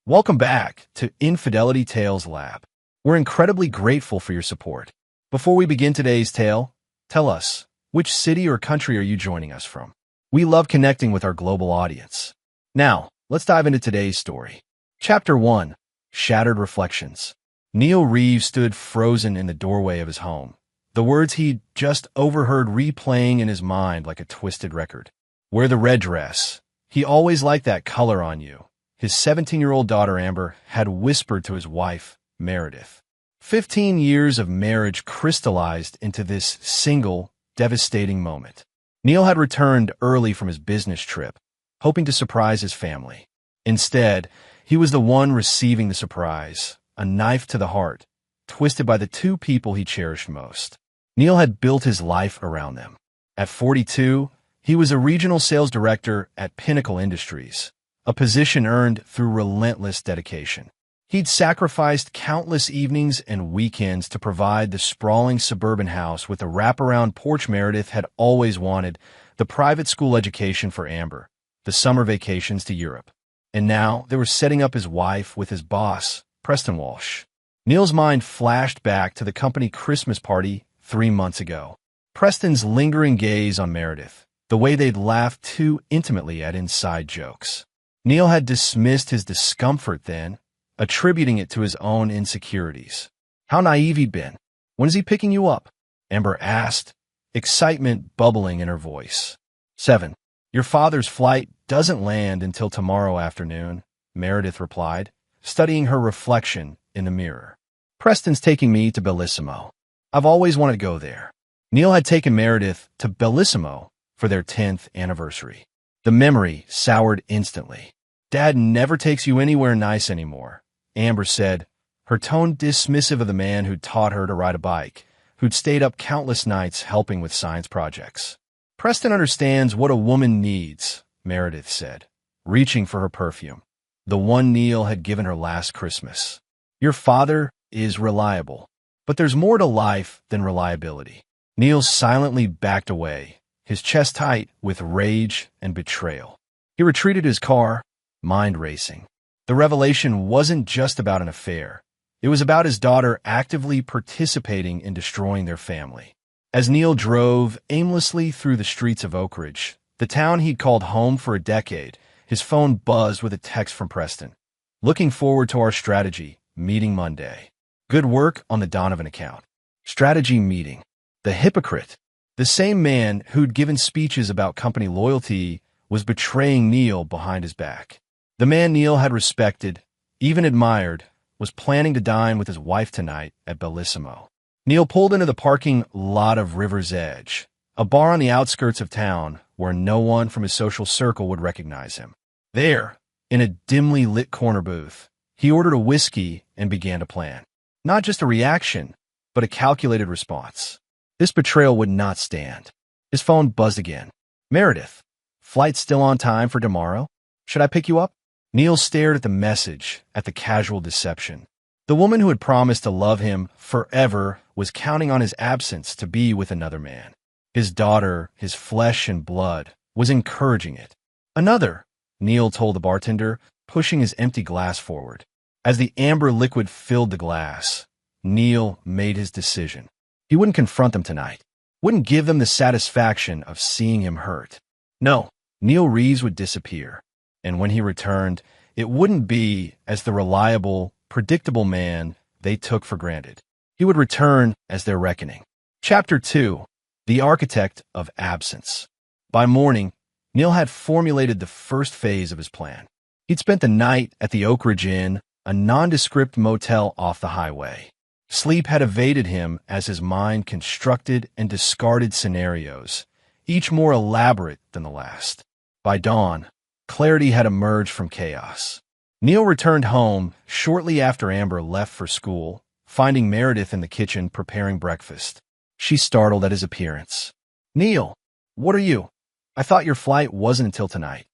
Welcome back to Infidelity Tales Lab. We're incredibly grateful for your support. Before we begin today's tale, tell us, which city or country are you joining us from? We love connecting with our global audience. Now, let's dive into today's story. Chapter 1, Shattered Reflections. Neil Reeves stood frozen in the doorway of his home, the words he'd just overheard replaying in his mind like a twisted record. Wear the red dress. He always liked that color on you. His 17-year-old daughter Amber had whispered to his wife, Meredith. 15 years of marriage crystallized into this single, devastating moment. Neil had returned early from his business trip, hoping to surprise his family. Instead, he was the one receiving the surprise, a knife to the heart, twisted by the two people he cherished most. Neil had built his life around them. At 42, he was a regional sales director at Pinnacle Industries, a position earned through relentless dedication. He'd sacrificed countless evenings and weekends to provide the sprawling suburban house with the wraparound porch Meredith had always wanted, the private school education for Amber, the summer vacations to Europe. And now they were setting up his wife with his boss, Preston Walsh. Neil's mind flashed back to the company Christmas party 3 months ago. Preston's lingering gaze on Meredith, the way they'd laughed too intimately at inside jokes. Neil had dismissed his discomfort then, attributing it to his own insecurities. How naive he'd been. When is he picking you up? Amber asked, excitement bubbling in her voice. 7. Your father's flight doesn't land until tomorrow afternoon, Meredith replied, studying her reflection in the mirror. Preston's taking me to Bellissimo. I've always wanted to go there. Neil had taken Meredith to Bellissimo for their 10th anniversary. The memory soured instantly. Dad never takes you anywhere nice anymore, Amber said, her tone dismissive of the man who'd taught her to ride a bike, who'd stayed up countless nights helping with science projects. Preston understands what a woman needs, Meredith said, reaching for her perfume, the one Neil had given her last Christmas. Your father is reliable, but there's more to life than reliability. Neil silently backed away, his chest tight with rage and betrayal. He retreated his car, mind racing. The revelation wasn't just about an affair. It was about his daughter actively participating in destroying their family. As Neil drove aimlessly through the streets of Oak Ridge, the town he'd called home for a decade, his phone buzzed with a text from Preston. Looking forward to our strategy meeting Monday. Good work on the Donovan account. Strategy meeting. The hypocrite, the same man who'd given speeches about company loyalty, was betraying Neil behind his back. The man Neil had respected, even admired, was planning to dine with his wife tonight at Bellissimo. Neil pulled into the parking lot of River's Edge, a bar on the outskirts of town where no one from his social circle would recognize him. There, in a dimly lit corner booth, he ordered a whiskey and began to plan. Not just a reaction, but a calculated response. This betrayal would not stand. His phone buzzed again. Meredith, flight still on time for tomorrow? Should I pick you up? Neil stared at the message, at the casual deception. The woman who had promised to love him forever was counting on his absence to be with another man. His daughter, his flesh and blood, was encouraging it. Another, Neil told the bartender, pushing his empty glass forward. As the amber liquid filled the glass, Neil made his decision. He wouldn't confront them tonight. Wouldn't give them the satisfaction of seeing him hurt. No, Neil Reeves would disappear. And when he returned, it wouldn't be as the reliable, predictable man they took for granted. He would return as their reckoning. Chapter 2, The Architect of Absence. By morning, Neil had formulated the first phase of his plan. He'd spent the night at the Oak Ridge Inn, a nondescript motel off the highway. Sleep had evaded him as his mind constructed and discarded scenarios, each more elaborate than the last. By dawn, clarity had emerged from chaos. Neil returned home shortly after Amber left for school, finding Meredith in the kitchen preparing breakfast. She startled at his appearance. Neil, what are you? I thought your flight wasn't until tonight.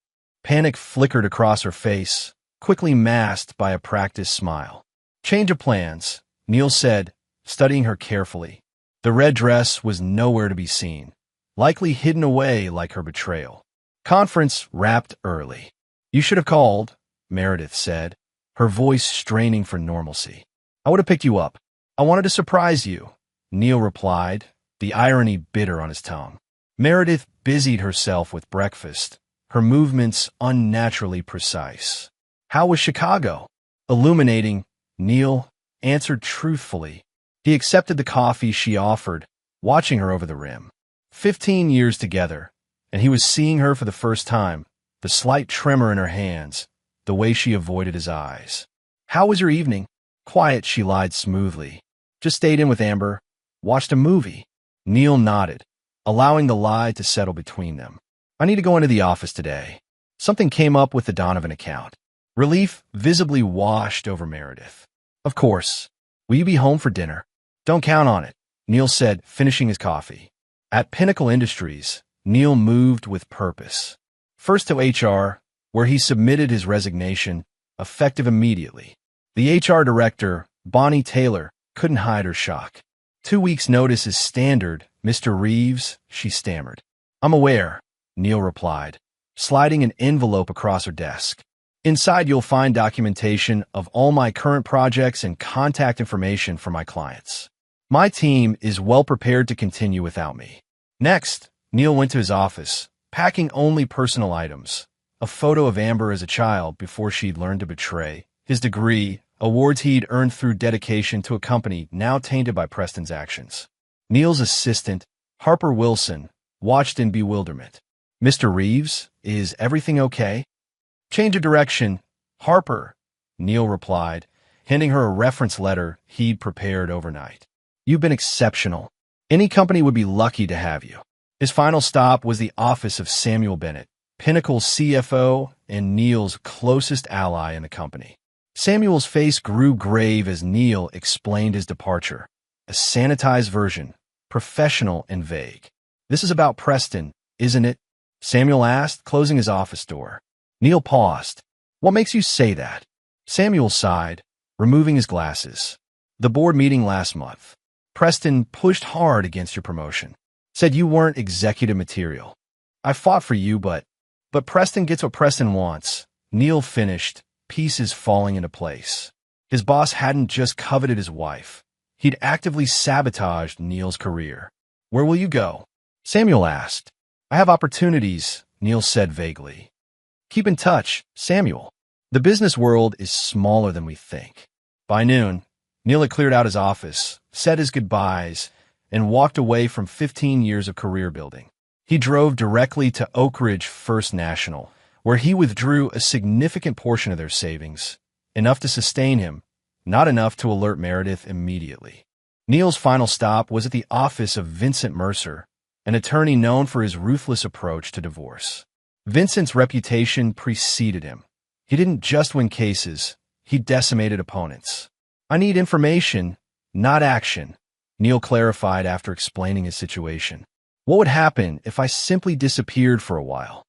Panic flickered across her face, quickly masked by a practiced smile. Change of plans, Neil said, studying her carefully. The red dress was nowhere to be seen, likely hidden away like her betrayal. Conference wrapped early. You should have called, Meredith said, her voice straining for normalcy. "I would have picked you up. I wanted to surprise you," Neil replied, the irony bitter on his tongue. Meredith busied herself with breakfast, her movements unnaturally precise. "How was Chicago?" Illuminating, Neil answered truthfully. He accepted the coffee she offered, watching her over the rim. 15 years together, and he was seeing her for the first time, the slight tremor in her hands, the way she avoided his eyes. "How was your evening?" "Quiet," she lied smoothly. "Just stayed in with Amber. Watched a movie." Neil nodded, allowing the lie to settle between them. "I need to go into the office today. Something came up with the Donovan account." Relief visibly washed over Meredith. "Of course. Will you be home for dinner?" "Don't count on it," Neil said, finishing his coffee. At Pinnacle Industries, Neil moved with purpose. First to HR, where he submitted his resignation, effective immediately. The HR director, Bonnie Taylor, couldn't hide her shock. 2 weeks' notice is standard, Mr. Reeves, she stammered. "I'm aware," Neil replied, sliding an envelope across her desk. "Inside you'll find documentation of all my current projects and contact information for my clients. My team is well prepared to continue without me." Next, Neil went to his office, packing only personal items. A photo of Amber as a child before she'd learned to betray. His degree, awards he'd earned through dedication to a company now tainted by Preston's actions. Neil's assistant, Harper Wilson, watched in bewilderment. "Mr. Reeves, is everything okay?" "Change of direction, Harper," Neil replied, handing her a reference letter he'd prepared overnight. "You've been exceptional. Any company would be lucky to have you." His final stop was the office of Samuel Bennett, Pinnacle's CFO and Neil's closest ally in the company. Samuel's face grew grave as Neil explained his departure. A sanitized version, professional and vague. "This is about Preston, isn't it?" Samuel asked, closing his office door. Neil paused. "What makes you say that?" Samuel sighed, removing his glasses. "The board meeting last month. Preston pushed hard against your promotion. Said you weren't executive material. I fought for you, but Preston gets what Preston wants." Neil finished, pieces falling into place. His boss hadn't just coveted his wife. He'd actively sabotaged Neil's career. "Where will you go?" Samuel asked. "I have opportunities," Neil said vaguely. "Keep in touch, Samuel. The business world is smaller than we think." By noon, Neil had cleared out his office, said his goodbyes, and walked away from 15 years of career building. He drove directly to Oak Ridge First National, where he withdrew a significant portion of their savings, enough to sustain him, not enough to alert Meredith immediately. Neil's final stop was at the office of Vincent Mercer, an attorney known for his ruthless approach to divorce. Vincent's reputation preceded him. He didn't just win cases, he decimated opponents. "I need information, not action," Neil clarified after explaining his situation. "What would happen if I simply disappeared for a while?"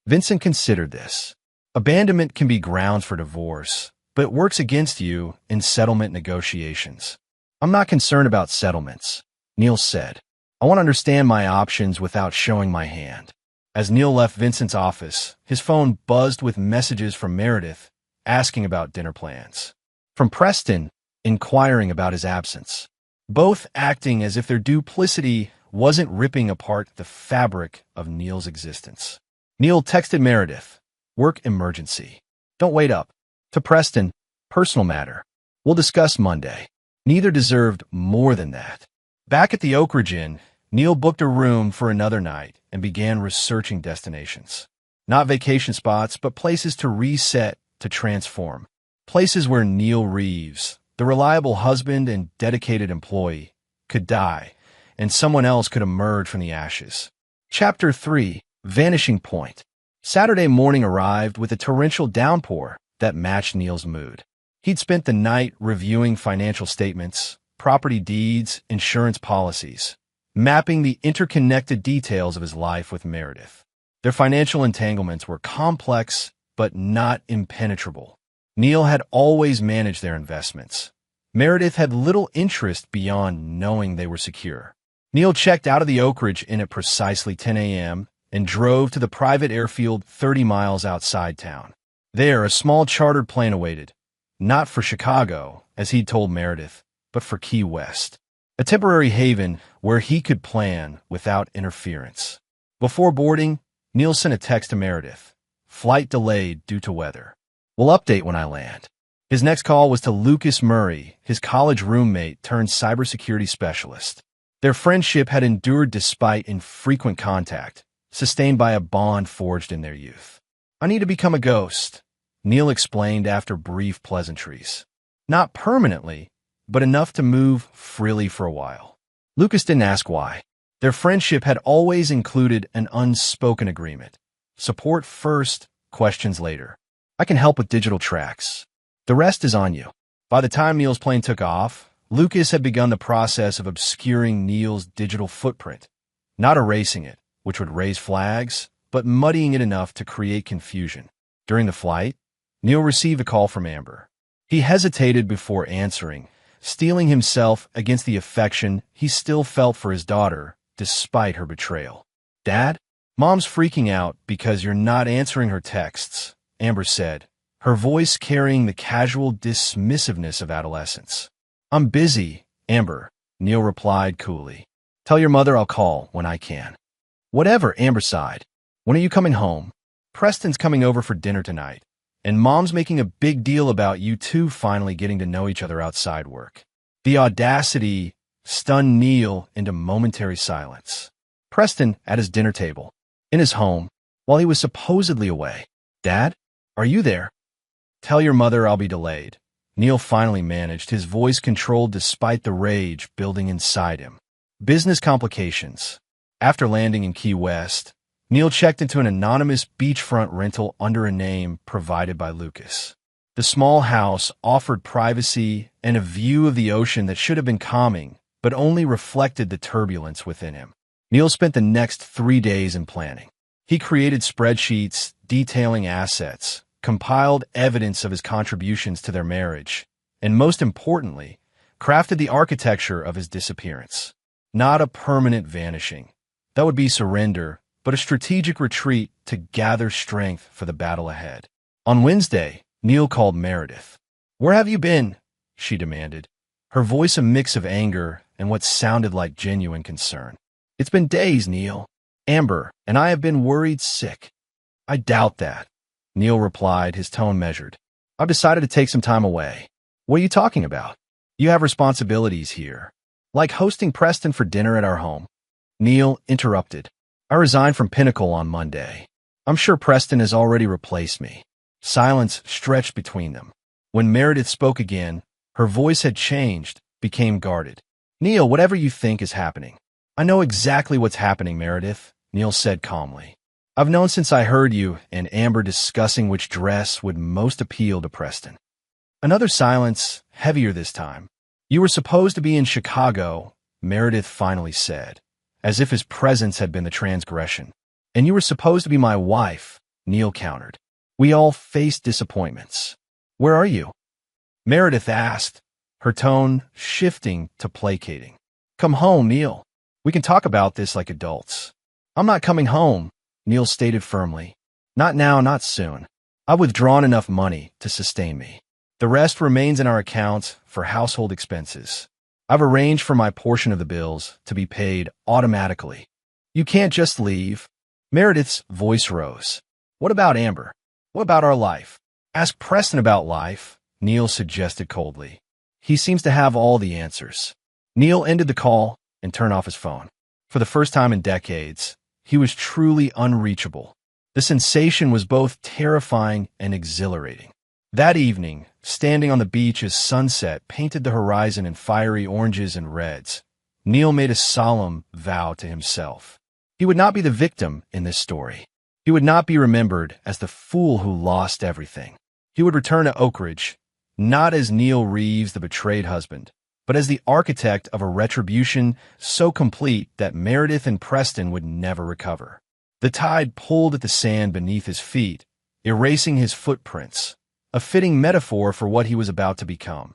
Vincent considered this. Abandonment can be grounds for divorce, but it works against you in settlement negotiations. "I'm not concerned about settlements," Neil said. "I want to understand my options without showing my hand." As Neil left Vincent's office, his phone buzzed with messages from Meredith, asking about dinner plans. From Preston, inquiring about his absence. Both acting as if their duplicity wasn't ripping apart the fabric of Neil's existence. Neil texted Meredith, "Work emergency. Don't wait up." To Preston, "Personal matter. We'll discuss Monday." Neither deserved more than that. Back at the Oak Ridge Inn, Neil booked a room for another night and began researching destinations. Not vacation spots, but places to reset, to transform. Places where Neil Reeves, the reliable husband and dedicated employee, could die, and someone else could emerge from the ashes. Chapter 3, Vanishing Point. Saturday morning arrived with a torrential downpour that matched Neil's mood. He'd spent the night reviewing financial statements, property deeds, insurance policies, mapping the interconnected details of his life with Meredith. Their financial entanglements were complex, but not impenetrable. Neil had always managed their investments. Meredith had little interest beyond knowing they were secure. Neil checked out of the Oak Ridge Inn at precisely 10 a.m. and drove to the private airfield 30 miles outside town. There, a small chartered plane awaited, Not for Chicago, as he'd told Meredith, but for Key West, a temporary haven where he could plan without interference. Before boarding, Neil sent a text to Meredith. Flight delayed due to weather. We'll update when I land. His next call was to Lucas Murray, his college roommate turned cybersecurity specialist. Their friendship had endured despite infrequent contact, sustained by a bond forged in their youth. I need to become a ghost, Neil explained after brief pleasantries. Not permanently, but enough to move freely for a while. Lucas didn't ask why. Their friendship had always included an unspoken agreement. Support first, questions later. I can help with digital tracks. The rest is on you. By the time Neil's plane took off, Lucas had begun the process of obscuring Neil's digital footprint, not erasing it, which would raise flags, but muddying it enough to create confusion. During the flight, Neil received a call from Amber. He hesitated before answering, steeling himself against the affection he still felt for his daughter, despite her betrayal. "Dad? Mom's freaking out because you're not answering her texts," Amber said, her voice carrying the casual dismissiveness of adolescence. "I'm busy, Amber," Neil replied coolly. "Tell your mother I'll call when I can." "Whatever," Amber sighed. "When are you coming home? Preston's coming over for dinner tonight, and Mom's making a big deal about you two finally getting to know each other outside work." The audacity stunned Neil into momentary silence. Preston at his dinner table, in his home, while he was supposedly away. "Dad, are you there? Tell your mother I'll be delayed," Neil finally managed, his voice controlled despite the rage building inside him. Business complications. After landing in Key West, Neil checked into an anonymous beachfront rental under a name provided by Lucas. The small house offered privacy and a view of the ocean that should have been calming, but only reflected the turbulence within him. Neil spent the next 3 days in planning. He created spreadsheets detailing assets, compiled evidence of his contributions to their marriage, and most importantly, crafted the architecture of his disappearance. Not a permanent vanishing. That would be surrender, but a strategic retreat to gather strength for the battle ahead. On Wednesday, Neil called Meredith. "Where have you been?" she demanded, her voice a mix of anger and what sounded like genuine concern. "It's been days, Neil. Amber and I have been worried sick." "I doubt that," Neil replied, his tone measured. "I've decided to take some time away." "What are you talking about?" "You have responsibilities here, like hosting Preston for dinner at our home." Neil interrupted. "I resigned from Pinnacle on Monday. I'm sure Preston has already replaced me." Silence stretched between them. When Meredith spoke again, her voice had changed, became guarded. "Neil, whatever you think is happening." "I know exactly what's happening, Meredith," Neil said calmly. "I've known since I heard you and Amber discussing which dress would most appeal to Preston." Another silence, heavier this time. "You were supposed to be in Chicago," Meredith finally said, as if his presence had been the transgression. "And you were supposed to be my wife," Neil countered. "We all face disappointments." "Where are you?" Meredith asked, her tone shifting to placating. "Come home, Neil. We can talk about this like adults." "I'm not coming home," Neil stated firmly. "Not now, not soon. I've withdrawn enough money to sustain me. The rest remains in our accounts for household expenses. I've arranged for my portion of the bills to be paid automatically." "You can't just leave." Meredith's voice rose. "What about Amber? What about our life?" "Ask Preston about life," Neil suggested coldly. "He seems to have all the answers." Neil ended the call and turned off his phone. For the first time in decades, he was truly unreachable. The sensation was both terrifying and exhilarating. That evening, standing on the beach as sunset painted the horizon in fiery oranges and reds, Neil made a solemn vow to himself. He would not be the victim in this story. He would not be remembered as the fool who lost everything. He would return to Oak Ridge, not as Neil Reeves, the betrayed husband, but as the architect of a retribution so complete that Meredith and Preston would never recover. The tide pulled at the sand beneath his feet, erasing his footprints, a fitting metaphor for what he was about to become.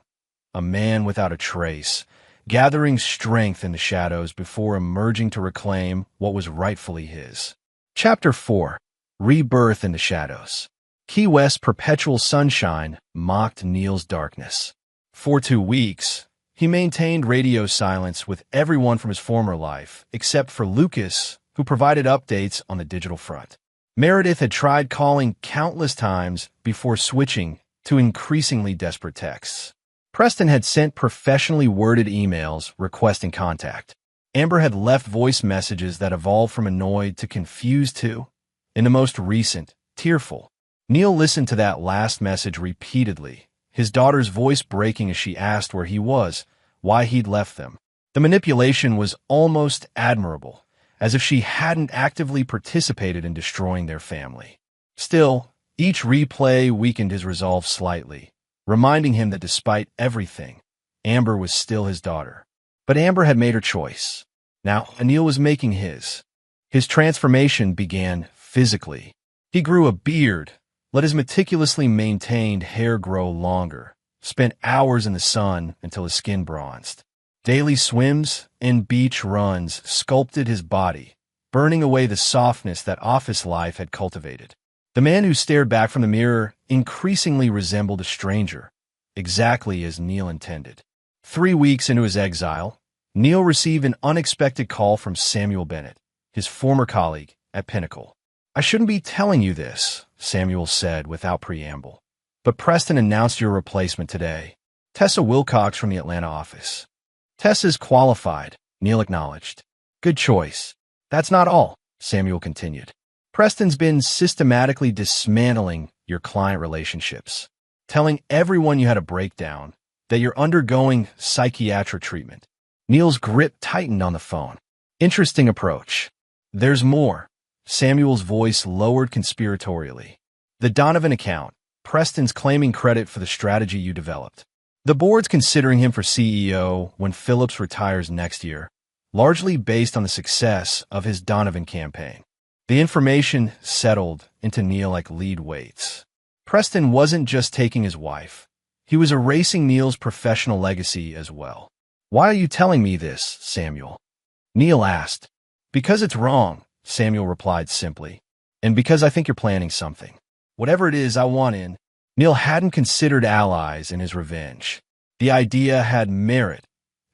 A man without a trace, gathering strength in the shadows before emerging to reclaim what was rightfully his. Chapter 4. Rebirth in the Shadows. Key West's perpetual sunshine mocked Neil's darkness. For 2 weeks, he maintained radio silence with everyone from his former life, except for Lucas, who provided updates on the digital front. Meredith had tried calling countless times before switching to increasingly desperate texts. Preston had sent professionally worded emails requesting contact. Amber had left voice messages that evolved from annoyed to confused to, in the most recent, tearful. Neil listened to that last message repeatedly, his daughter's voice breaking as she asked where he was, why he'd left them. The manipulation was almost admirable, as if she hadn't actively participated in destroying their family. Still, each replay weakened his resolve slightly, reminding him that despite everything, Amber was still his daughter. But Amber had made her choice. Now, Neil was making his. His transformation began physically. He grew a beard, let his meticulously maintained hair grow longer, spent hours in the sun until his skin bronzed. Daily swims and beach runs sculpted his body, burning away the softness that office life had cultivated. The man who stared back from the mirror increasingly resembled a stranger, exactly as Neil intended. 3 weeks into his exile, Neil received an unexpected call from Samuel Bennett, his former colleague at Pinnacle. "I shouldn't be telling you this," Samuel said without preamble, "but Preston announced your replacement today. Tessa Wilcox from the Atlanta office." "Tessa's qualified," Neil acknowledged. "Good choice." "That's not all," Samuel continued. "Preston's been systematically dismantling your client relationships, telling everyone you had a breakdown, that you're undergoing psychiatric treatment." Neil's grip tightened on the phone. "Interesting approach." "There's more." Samuel's voice lowered conspiratorially. "The Donovan account. Preston's claiming credit for the strategy you developed. The board's considering him for CEO when Phillips retires next year, largely based on the success of his Donovan campaign." The information settled into Neil like lead weights. Preston wasn't just taking his wife. He was erasing Neil's professional legacy as well. "Why are you telling me this, Samuel?" Neil asked. "Because it's wrong," Samuel replied simply, "and because I think you're planning something. Whatever it is, I want in." Neil hadn't considered allies in his revenge. The idea had merit,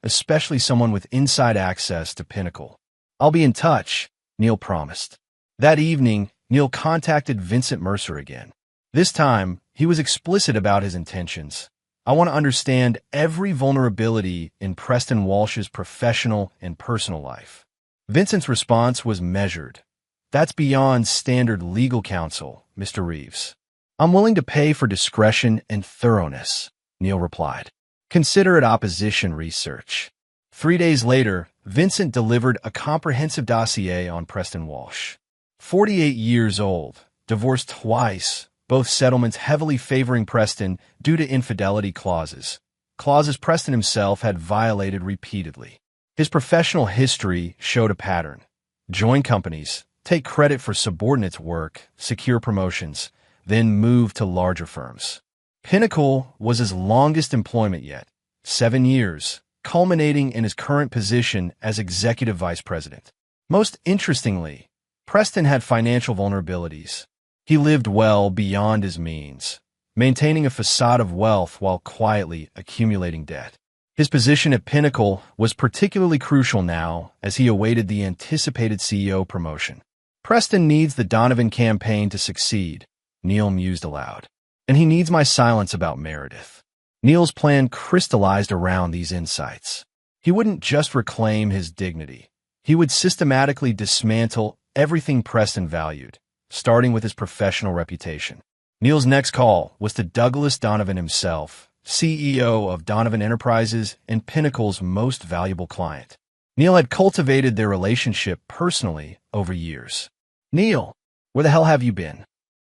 especially someone with inside access to Pinnacle. "I'll be in touch," Neil promised. That evening, Neil contacted Vincent Mercer again. This time, he was explicit about his intentions. "I want to understand every vulnerability in Preston Walsh's professional and personal life." Vincent's response was measured. "That's beyond standard legal counsel, Mr. Reeves." "I'm willing to pay for discretion and thoroughness," Neil replied. "Consider it opposition research." 3 days later, Vincent delivered a comprehensive dossier on Preston Walsh. 48 years old, divorced twice, both settlements heavily favoring Preston due to infidelity clauses Preston himself had violated repeatedly. His professional history showed a pattern. Join companies, take credit for subordinates' work, secure promotions, then move to larger firms. Pinnacle was his longest employment yet, 7 years, culminating in his current position as executive vice president. Most interestingly, Preston had financial vulnerabilities. He lived well beyond his means, maintaining a facade of wealth while quietly accumulating debt. His position at Pinnacle was particularly crucial now as he awaited the anticipated CEO promotion. "Preston needs the Donovan campaign to succeed," Neil mused aloud. "And he needs my silence about Meredith." Neil's plan crystallized around these insights. He wouldn't just reclaim his dignity. He would systematically dismantle everything Preston valued, starting with his professional reputation. Neil's next call was to Douglas Donovan himself, CEO of Donovan Enterprises and Pinnacle's most valuable client. Neil had cultivated their relationship personally over years. "Neil, where the hell have you been?"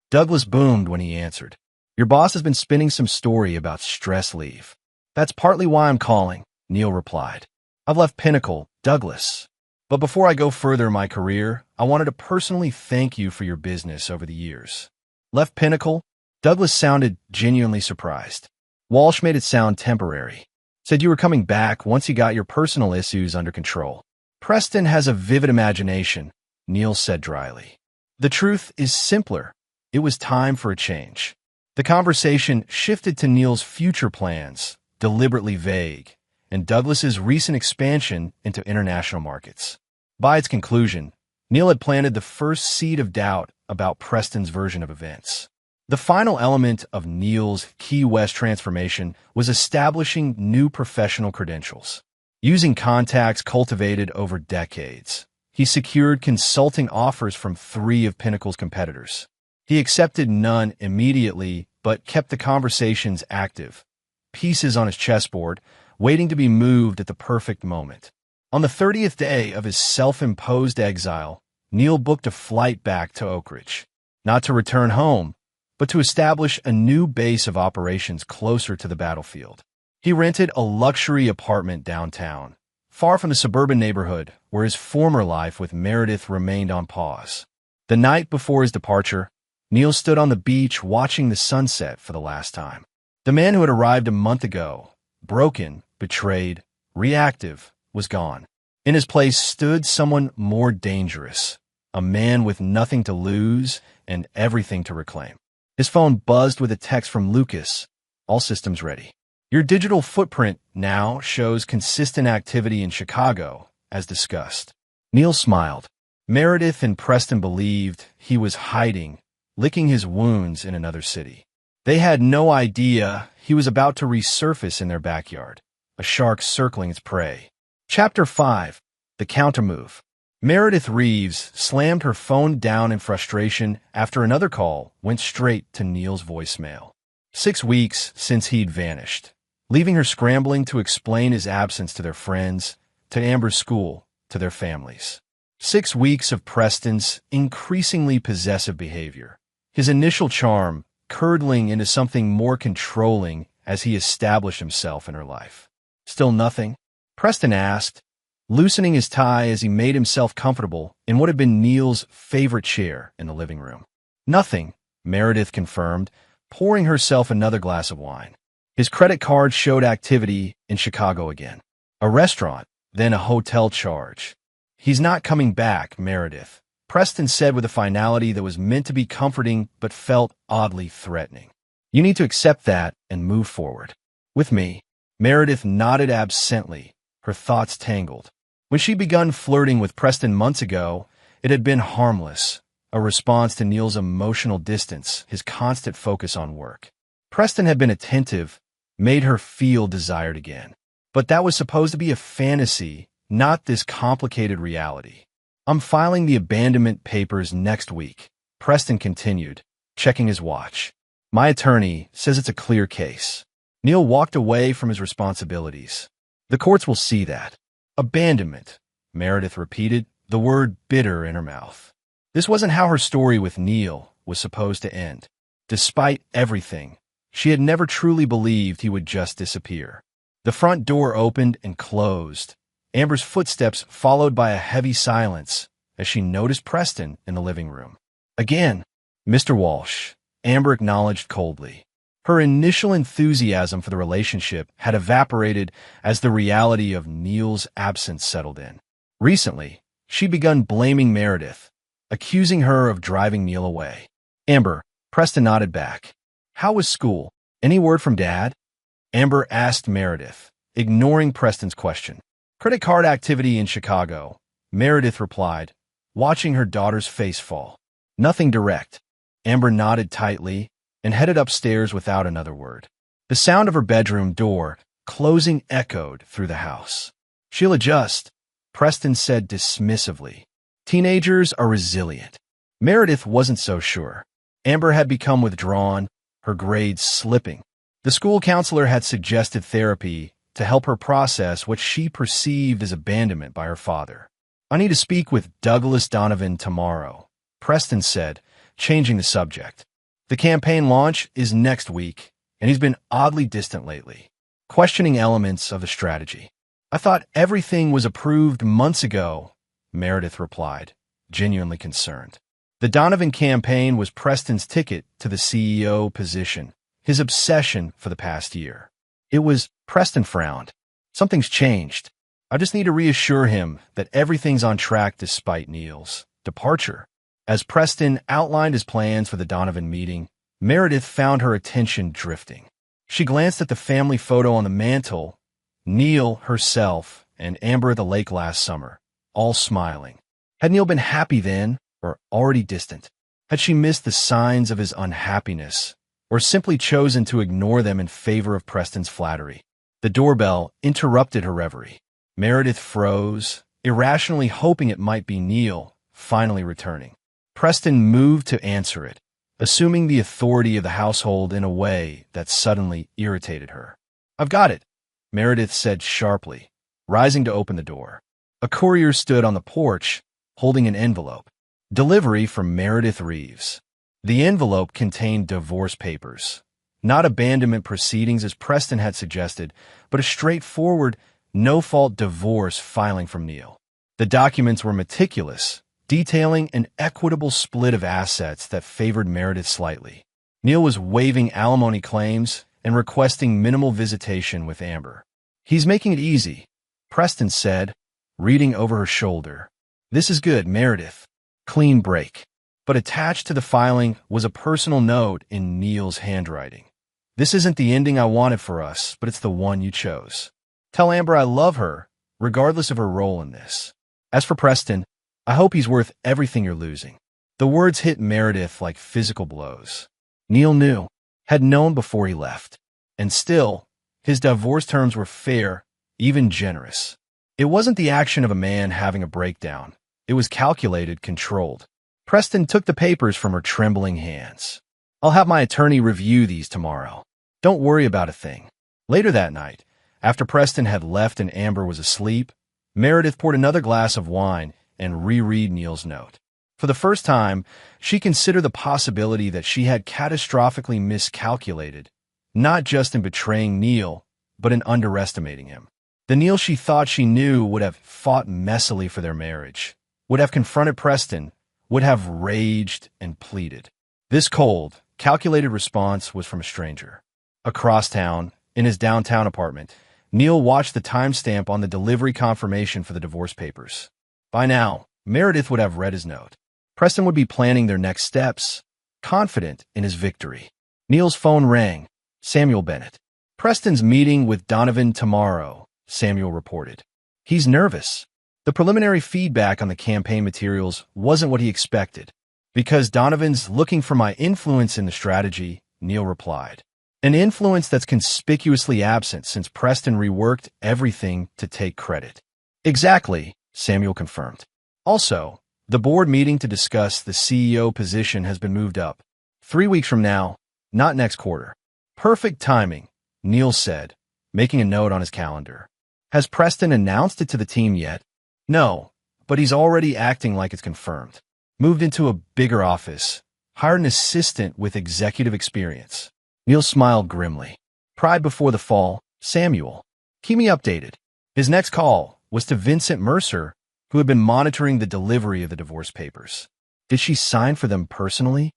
Douglas boomed when he answered. "Your boss has been spinning some story about stress leave." "That's partly why I'm calling," Neil replied. "I've left Pinnacle, Douglas. But before I go further in my career, I wanted to personally thank you for your business over the years." "Left Pinnacle?" Douglas sounded genuinely surprised. Walsh made it sound temporary. "Said you were coming back once you got your personal issues under control." "Preston has a vivid imagination," Neil said dryly. "The truth is simpler. It was time for a change. The conversation shifted to Neil's future plans, deliberately vague, and Douglas's recent expansion into international markets. By its conclusion, Neil had planted the first seed of doubt about Preston's version of events. The final element of Neil's Key West transformation was establishing new professional credentials. Using contacts cultivated over decades, he secured consulting offers from 3 of Pinnacle's competitors. He accepted none immediately, but kept the conversations active, pieces on his chessboard, waiting to be moved at the perfect moment. On the 30th day of his self-imposed exile, Neil booked a flight back to Oak Ridge, not to return home, but to establish a new base of operations closer to the battlefield. He rented a luxury apartment downtown, far from the suburban neighborhood where his former life with Meredith remained on pause. The night before his departure, Neil stood on the beach watching the sunset for the last time. The man who had arrived a month ago, broken, betrayed, reactive, was gone. In his place stood someone more dangerous, a man with nothing to lose and everything to reclaim. His phone buzzed with a text from Lucas. All systems ready. Your digital footprint now shows consistent activity in Chicago, as discussed. Neil smiled. Meredith and Preston believed he was hiding, licking his wounds in another city. They had no idea he was about to resurface in their backyard, a shark circling its prey. Chapter 5. The Countermove. Meredith Reeves slammed her phone down in frustration after another call went straight to Neil's voicemail. 6 weeks since he'd vanished, leaving her scrambling to explain his absence to their friends, to Amber's school, to their families. 6 weeks of Preston's increasingly possessive behavior, his initial charm curdling into something more controlling as he established himself in her life. Still nothing? Preston asked, loosening his tie as he made himself comfortable in what had been Neil's favorite chair in the living room. Nothing, Meredith confirmed, pouring herself another glass of wine. His credit card showed activity in Chicago again. A restaurant, then a hotel charge. He's not coming back, Meredith, Preston said with a finality that was meant to be comforting but felt oddly threatening. You need to accept that and move forward. With me. Meredith nodded absently, her thoughts tangled. When she'd begun flirting with Preston months ago, it had been harmless, a response to Neil's emotional distance, his constant focus on work. Preston had been attentive, made her feel desired again. But that was supposed to be a fantasy, not this complicated reality. I'm filing the abandonment papers next week, Preston continued, checking his watch. My attorney says it's a clear case. Neil walked away from his responsibilities. The courts will see that. Abandonment, Meredith repeated, the word bitter in her mouth. This wasn't how her story with Neil was supposed to end. Despite everything, she had never truly believed he would just disappear. The front door opened and closed, Amber's footsteps followed by a heavy silence as she noticed Preston in the living room. Again, Mr. Walsh, Amber acknowledged coldly. Her initial enthusiasm for the relationship had evaporated as the reality of Neil's absence settled in. Recently, she'd begun blaming Meredith, accusing her of driving Neil away. Amber, Preston nodded back. How was school? Any word from Dad? Amber asked Meredith, ignoring Preston's question. Credit card activity in Chicago, Meredith replied, watching her daughter's face fall. Nothing direct. Amber nodded tightly and headed upstairs without another word. The sound of her bedroom door closing echoed through the house. She'll adjust, Preston said dismissively. Teenagers are resilient. Meredith wasn't so sure. Amber had become withdrawn, her grades slipping. The school counselor had suggested therapy to help her process what she perceived as abandonment by her father. I need to speak with Douglas Donovan tomorrow, Preston said, changing the subject. The campaign launch is next week, and he's been oddly distant lately, questioning elements of the strategy. I thought everything was approved months ago, Meredith replied, genuinely concerned. The Donovan campaign was Preston's ticket to the CEO position, his obsession for the past year. It was, Preston frowned. Something's changed. I just need to reassure him that everything's on track despite Neil's departure. As Preston outlined his plans for the Donovan meeting, Meredith found her attention drifting. She glanced at the family photo on the mantel, Neil, herself, and Amber at the lake last summer, all smiling. Had Neil been happy then, or already distant? Had she missed the signs of his unhappiness, or simply chosen to ignore them in favor of Preston's flattery? The doorbell interrupted her reverie. Meredith froze, irrationally hoping it might be Neil, finally returning. Preston moved to answer it, assuming the authority of the household in a way that suddenly irritated her. "I've got it," Meredith said sharply, rising to open the door. A courier stood on the porch, holding an envelope. Delivery from Meredith Reeves. The envelope contained divorce papers. Not abandonment proceedings as Preston had suggested, but a straightforward, no-fault divorce filing from Neil. The documents were meticulous, detailing an equitable split of assets that favored Meredith slightly. Neil was waiving alimony claims and requesting minimal visitation with Amber. "He's making it easy," Preston said, reading over her shoulder. "This is good, Meredith. Clean break." But attached to the filing was a personal note in Neil's handwriting. "This isn't the ending I wanted for us, but it's the one you chose. Tell Amber I love her, regardless of her role in this. As for Preston, I hope he's worth everything you're losing." The words hit Meredith like physical blows. Neil knew, had known before he left. And still, his divorce terms were fair, even generous. It wasn't the action of a man having a breakdown. It was calculated, controlled. Preston took the papers from her trembling hands. "I'll have my attorney review these tomorrow. Don't worry about a thing." Later that night, after Preston had left and Amber was asleep, Meredith poured another glass of wine and reread Neil's note. For the first time, she considered the possibility that she had catastrophically miscalculated, not just in betraying Neil, but in underestimating him. The Neil she thought she knew would have fought messily for their marriage, would have confronted Preston, would have raged and pleaded. This cold, calculated response was from a stranger. Across town, in his downtown apartment, Neil watched the timestamp on the delivery confirmation for the divorce papers. By now, Meredith would have read his note. Preston would be planning their next steps, confident in his victory. Neil's phone rang. Samuel Bennett. "Preston's meeting with Donovan tomorrow," Samuel reported. "He's nervous." The preliminary feedback on the campaign materials wasn't what he expected. "Because Donovan's looking for my influence in the strategy," Neil replied. "An influence that's conspicuously absent since Preston reworked everything to take credit." "Exactly," Samuel confirmed. "Also, the board meeting to discuss the CEO position has been moved up. 3 weeks from now, not next quarter." "Perfect timing," Neil said, making a note on his calendar. "Has Preston announced it to the team yet?" "No, but he's already acting like it's confirmed. Moved into a bigger office, hired an assistant with executive experience." Neil smiled grimly. "Pride before the fall, Samuel. Keep me updated." His next call was to Vincent Mercer, who had been monitoring the delivery of the divorce papers. "Did she sign for them personally?"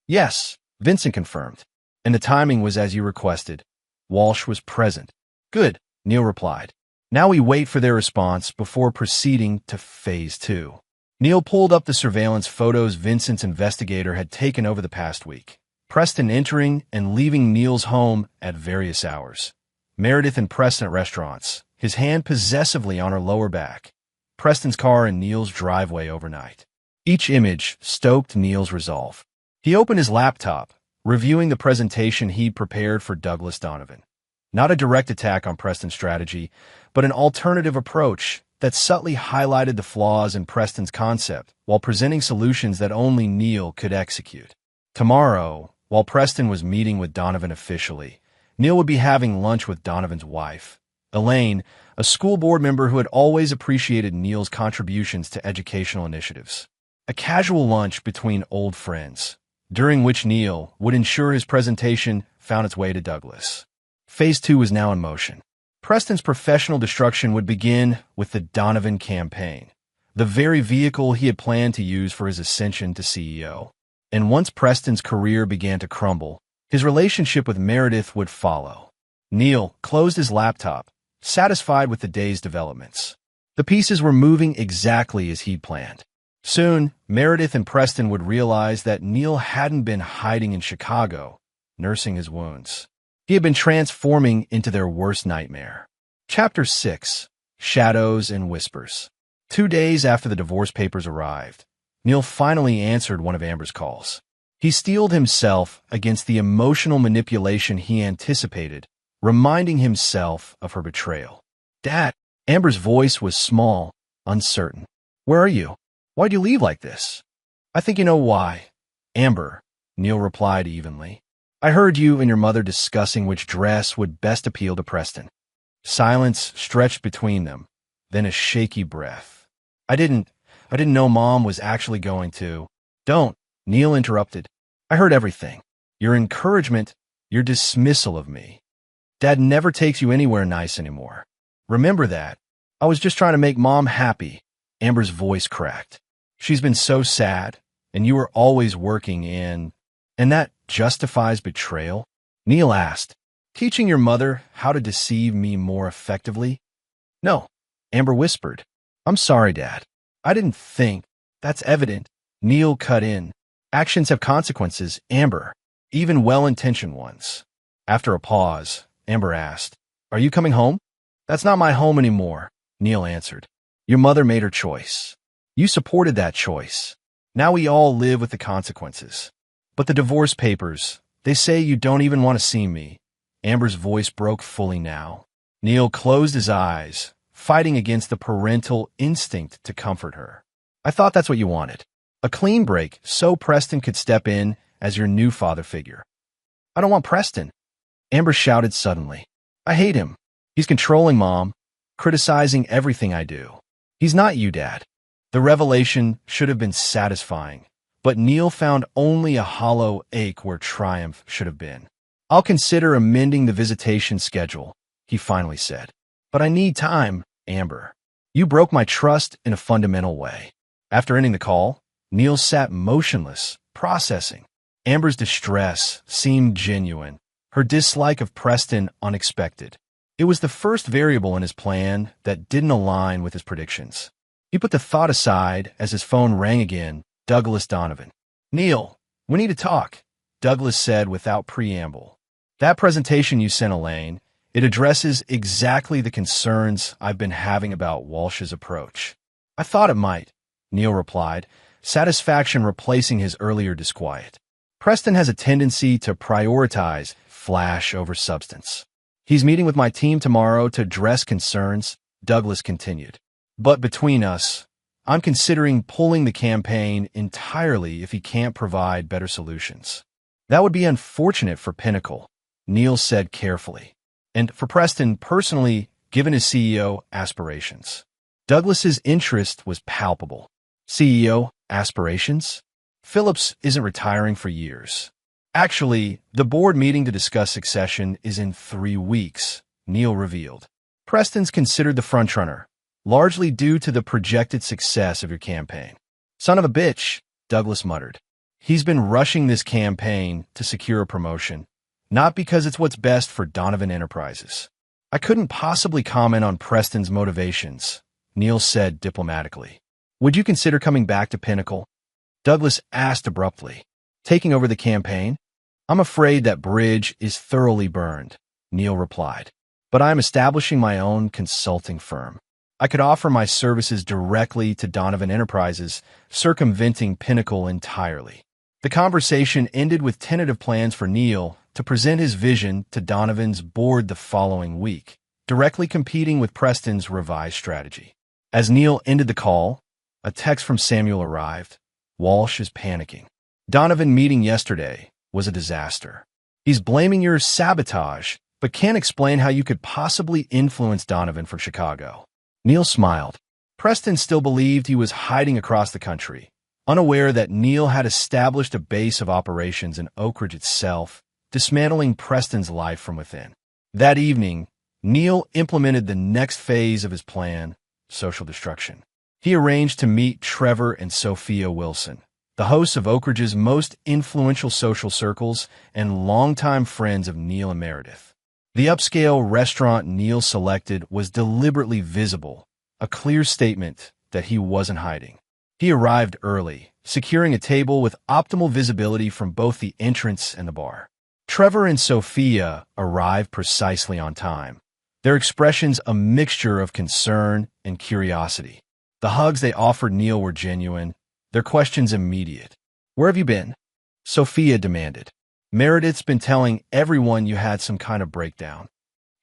"Yes," Vincent confirmed. "And the timing was as you requested. Walsh was present." "Good," Neil replied. Now we wait for their response before proceeding to Phase 2. Neil pulled up the surveillance photos Vincent's investigator had taken over the past week. Preston entering and leaving Neil's home at various hours. Meredith and Preston at restaurants, his hand possessively on her lower back. Preston's car in Neil's driveway overnight. Each image stoked Neil's resolve. He opened his laptop, reviewing the presentation he'd prepared for Douglas Donovan. Not a direct attack on Preston's strategy, but an alternative approach that subtly highlighted the flaws in Preston's concept while presenting solutions that only Neil could execute. Tomorrow, while Preston was meeting with Donovan officially, Neil would be having lunch with Donovan's wife, Elaine, a school board member who had always appreciated Neil's contributions to educational initiatives. A casual lunch between old friends, during which Neil would ensure his presentation found its way to Douglas. Phase 2 was now in motion. Preston's professional destruction would begin with the Donovan campaign, the very vehicle he had planned to use for his ascension to CEO. And once Preston's career began to crumble, his relationship with Meredith would follow. Neil closed his laptop, satisfied with the day's developments. The pieces were moving exactly as he'd planned. Soon, Meredith and Preston would realize that Neil hadn't been hiding in Chicago, nursing his wounds. He had been transforming into their worst nightmare. Chapter 6. Shadows and Whispers. 2 days after the divorce papers arrived, Neil finally answered one of Amber's calls. He steeled himself against the emotional manipulation he anticipated, reminding himself of her betrayal. "Dad," Amber's voice was small, uncertain. "Where are you? Why'd you leave like this?" "I think you know why." "Amber," Neil replied evenly. "I heard you and your mother discussing which dress would best appeal to Preston." Silence stretched between them, then a shaky breath. I didn't know Mom was actually going to." "Don't," Neil interrupted. "I heard everything. Your encouragement, your dismissal of me. Dad never takes you anywhere nice anymore. Remember that. I was just trying to make Mom happy." Amber's voice cracked. "She's been so sad, and you were always working in. And that justifies betrayal?" Neil asked. "Teaching your mother how to deceive me more effectively?" "No," Amber whispered. "I'm sorry, Dad. I didn't think. That's evident." Neil cut in. "Actions have consequences, Amber, even well-intentioned ones." After a pause, Amber asked, "Are you coming home?" "That's not my home anymore," Neil answered. "Your mother made her choice. You supported that choice. Now we all live with the consequences." "But the divorce papers, they say you don't even want to see me." Amber's voice broke fully now. Neil closed his eyes, fighting against the parental instinct to comfort her. "I thought that's what you wanted. A clean break so Preston could step in as your new father figure." "I don't want Preston," Amber shouted suddenly. "I hate him. He's controlling Mom, criticizing everything I do. He's not you, Dad." The revelation should have been satisfying, but Neil found only a hollow ache where triumph should have been. "I'll consider amending the visitation schedule," he finally said. "But I need time, Amber. You broke my trust in a fundamental way." After ending the call, Neil sat motionless, processing. Amber's distress seemed genuine, her dislike of Preston unexpected. It was the first variable in his plan that didn't align with his predictions. He put the thought aside as his phone rang again. Douglas Donovan. "Neil, we need to talk," Douglas said without preamble. "That presentation you sent Elaine, it addresses exactly the concerns I've been having about Walsh's approach." "I thought it might," Neil replied, satisfaction replacing his earlier disquiet. "Preston has a tendency to prioritize flash over substance." "He's meeting with my team tomorrow to address concerns," Douglas continued. "But between us, I'm considering pulling the campaign entirely if he can't provide better solutions." "That would be unfortunate for Pinnacle," Neil said carefully. "And for Preston personally, given his CEO aspirations." Douglas's interest was palpable. "CEO aspirations? Phillips isn't retiring for years." "Actually, the board meeting to discuss succession is in 3 weeks," Neil revealed. "Preston's considered the frontrunner, largely due to the projected success of your campaign." "Son of a bitch," Douglas muttered. "He's been rushing this campaign to secure a promotion, not because it's what's best for Donovan Enterprises." "I couldn't possibly comment on Preston's motivations," Neil said diplomatically. "Would you consider coming back to Pinnacle?" Douglas asked abruptly. "Taking over the campaign?" "I'm afraid that bridge is thoroughly burned," Neil replied. "But I'm establishing my own consulting firm. I could offer my services directly to Donovan Enterprises, circumventing Pinnacle entirely." The conversation ended with tentative plans for Neil to present his vision to Donovan's board the following week, directly competing with Preston's revised strategy. As Neil ended the call, a text from Samuel arrived. "Walsh is panicking. Donovan meeting yesterday was a disaster. He's blaming your sabotage, but can't explain how you could possibly influence Donovan from Chicago." Neil smiled. Preston still believed he was hiding across the country, unaware that Neil had established a base of operations in Oak Ridge itself, dismantling Preston's life from within. That evening, Neil implemented the next phase of his plan, social destruction. He arranged to meet Trevor and Sophia Wilson, the hosts of Oak Ridge's most influential social circles and longtime friends of Neil and Meredith. The upscale restaurant Neil selected was deliberately visible, a clear statement that he wasn't hiding. He arrived early, securing a table with optimal visibility from both the entrance and the bar. Trevor and Sophia arrived precisely on time, their expressions a mixture of concern and curiosity. The hugs they offered Neil were genuine, their questions immediate. "Where have you been?" Sophia demanded. "Meredith's been telling everyone you had some kind of breakdown."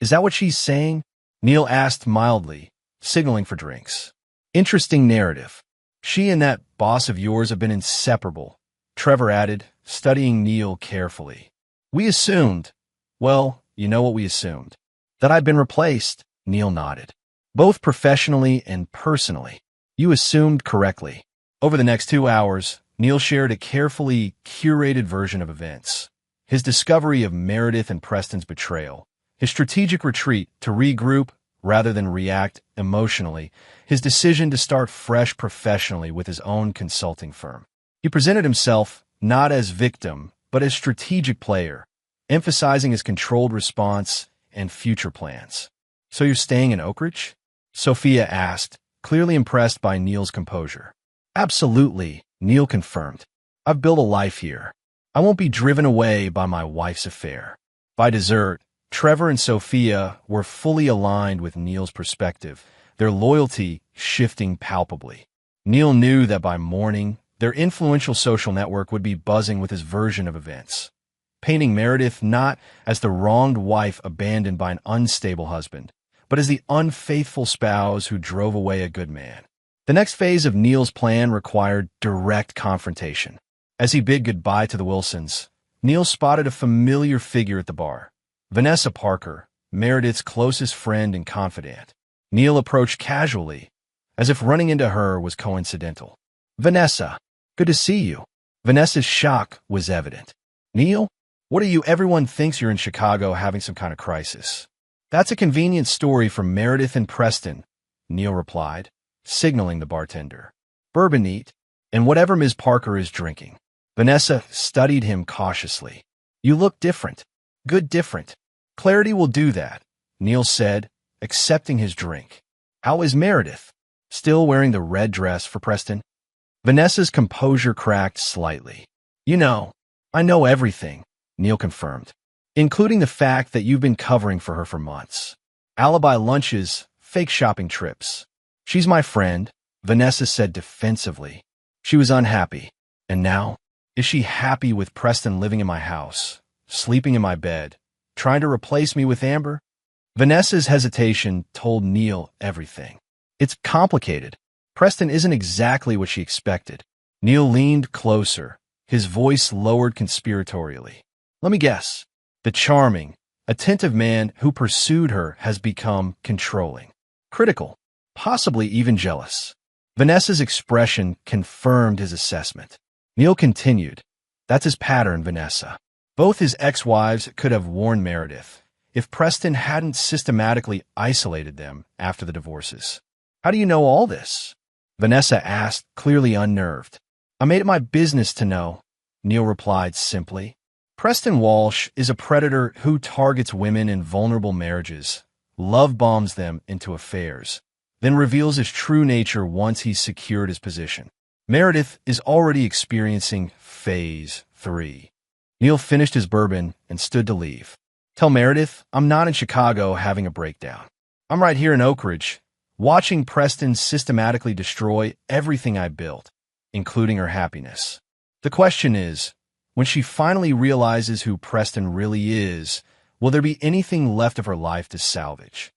"Is that what she's saying?" Neil asked mildly, signaling for drinks. "Interesting narrative. She and that boss of yours have been inseparable," Trevor added, studying Neil carefully. "We assumed, well, you know what we assumed. That I'd been replaced," Neil nodded. "Both professionally and personally. You assumed correctly." Over the next 2 hours, Neil shared a carefully curated version of events. His discovery of Meredith and Preston's betrayal, his strategic retreat to regroup rather than react emotionally, his decision to start fresh professionally with his own consulting firm. He presented himself not as victim, but as strategic player, emphasizing his controlled response and future plans. "So you're staying in Oak Ridge?" Sophia asked, clearly impressed by Neil's composure. "Absolutely," Neil confirmed. "I've built a life here. I won't be driven away by my wife's affair." By dessert, Trevor and Sophia were fully aligned with Neil's perspective, their loyalty shifting palpably. Neil knew that by morning, their influential social network would be buzzing with his version of events, painting Meredith not as the wronged wife abandoned by an unstable husband, but as the unfaithful spouse who drove away a good man. The next phase of Neil's plan required direct confrontation. As he bid goodbye to the Wilsons, Neil spotted a familiar figure at the bar. Vanessa Parker, Meredith's closest friend and confidant. Neil approached casually, as if running into her was coincidental. "Vanessa, good to see you." Vanessa's shock was evident. "Neil, what are you? Everyone thinks you're in Chicago having some kind of crisis." "That's a convenient story from Meredith and Preston," Neil replied, signaling the bartender. "Bourbon neat, and whatever Ms. Parker is drinking." Vanessa studied him cautiously. "You look different. Good different. Clarity will do that," Neil said, accepting his drink. "How is Meredith? Still wearing the red dress for Preston?" Vanessa's composure cracked slightly. "You know, I know everything," Neil confirmed, "including the fact that you've been covering for her for months. Alibi lunches, fake shopping trips. She's my friend," Vanessa said defensively. She was unhappy. And now, is she happy with Preston living in my house, sleeping in my bed, trying to replace me with Amber? Vanessa's hesitation told Neil everything. "It's complicated. Preston isn't exactly what she expected." Neil leaned closer, his voice lowered conspiratorially. "Let me guess. The charming, attentive man who pursued her has become controlling, critical, possibly even jealous." Vanessa's expression confirmed his assessment. Neil continued, "That's his pattern, Vanessa. Both his ex-wives could have warned Meredith if Preston hadn't systematically isolated them after the divorces." "How do you know all this?" Vanessa asked, clearly unnerved. "I made it my business to know," Neil replied simply. "Preston Walsh is a predator who targets women in vulnerable marriages, love bombs them into affairs, then reveals his true nature once he's secured his position. Meredith is already experiencing phase 3. Neil finished his bourbon and stood to leave. "Tell Meredith I'm not in Chicago having a breakdown. I'm right here in Oak Ridge, watching Preston systematically destroy everything I built, including her happiness. The question is, when she finally realizes who Preston really is, will there be anything left of her life to salvage?"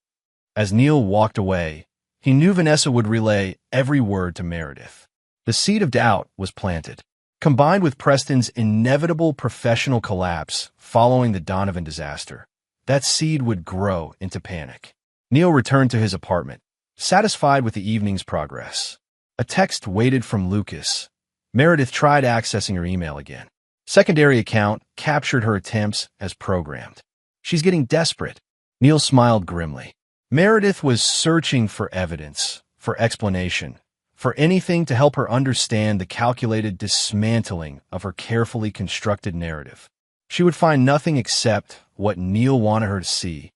As Neil walked away, he knew Vanessa would relay every word to Meredith. The seed of doubt was planted. Combined with Preston's inevitable professional collapse following the Donovan disaster, that seed would grow into panic. Neil returned to his apartment, satisfied with the evening's progress. A text waited from Lucas. Meredith tried accessing her email again. Secondary account captured her attempts as programmed. "She's getting desperate." Neil smiled grimly. Meredith was searching for evidence, for explanation, for anything to help her understand the calculated dismantling of her carefully constructed narrative. She would find nothing except what Neil wanted her to see,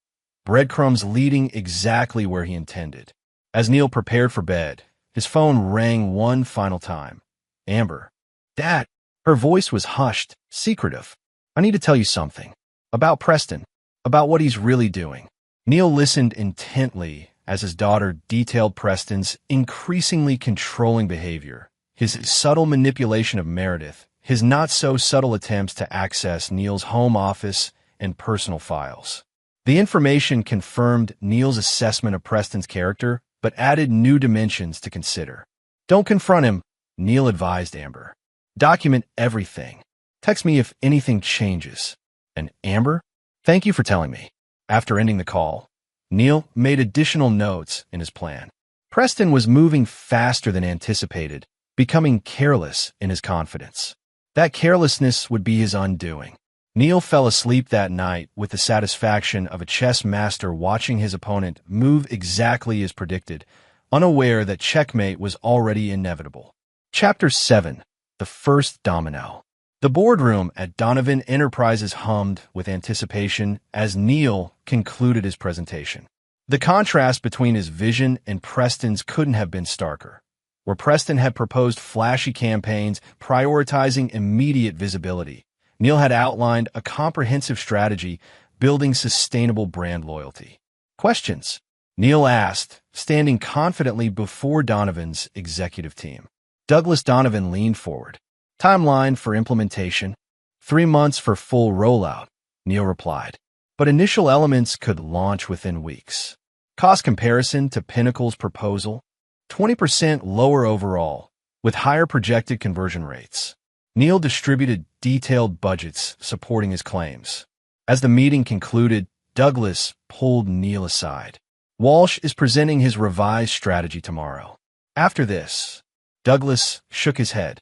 breadcrumbs leading exactly where he intended. As Neil prepared for bed, His phone rang one final time. Amber. Dad. Her voice was hushed, secretive. I need to tell you something. About Preston. About what he's really doing. Neil listened intently as his daughter detailed Preston's increasingly controlling behavior, his subtle manipulation of Meredith, his not-so-subtle attempts to access Neil's home office and personal files. The information confirmed Neil's assessment of Preston's character, but added new dimensions to consider. Don't confront him, Neil advised Amber. Document everything. Text me if anything changes. And Amber, thank you for telling me. After ending the call, Neil made additional notes in his plan. Preston was moving faster than anticipated, becoming careless in his confidence. That carelessness would be his undoing. Neil fell asleep that night with the satisfaction of a chess master watching his opponent move exactly as predicted, unaware that checkmate was already inevitable. Chapter 7. The First Domino. The boardroom at Donovan Enterprises hummed with anticipation as Neil concluded his presentation. The contrast between his vision and Preston's couldn't have been starker. Where Preston had proposed flashy campaigns prioritizing immediate visibility, Neil had outlined a comprehensive strategy building sustainable brand loyalty. Questions? Neil asked, standing confidently before Donovan's executive team. Douglas Donovan leaned forward. Timeline for implementation? 3 months for full rollout, Neil replied. But initial elements could launch within weeks. Cost comparison to Pinnacle's proposal? 20% lower overall, with higher projected conversion rates. Neil distributed detailed budgets supporting his claims. As the meeting concluded, Douglas pulled Neil aside. Walsh is presenting his revised strategy tomorrow. After this, Douglas shook his head.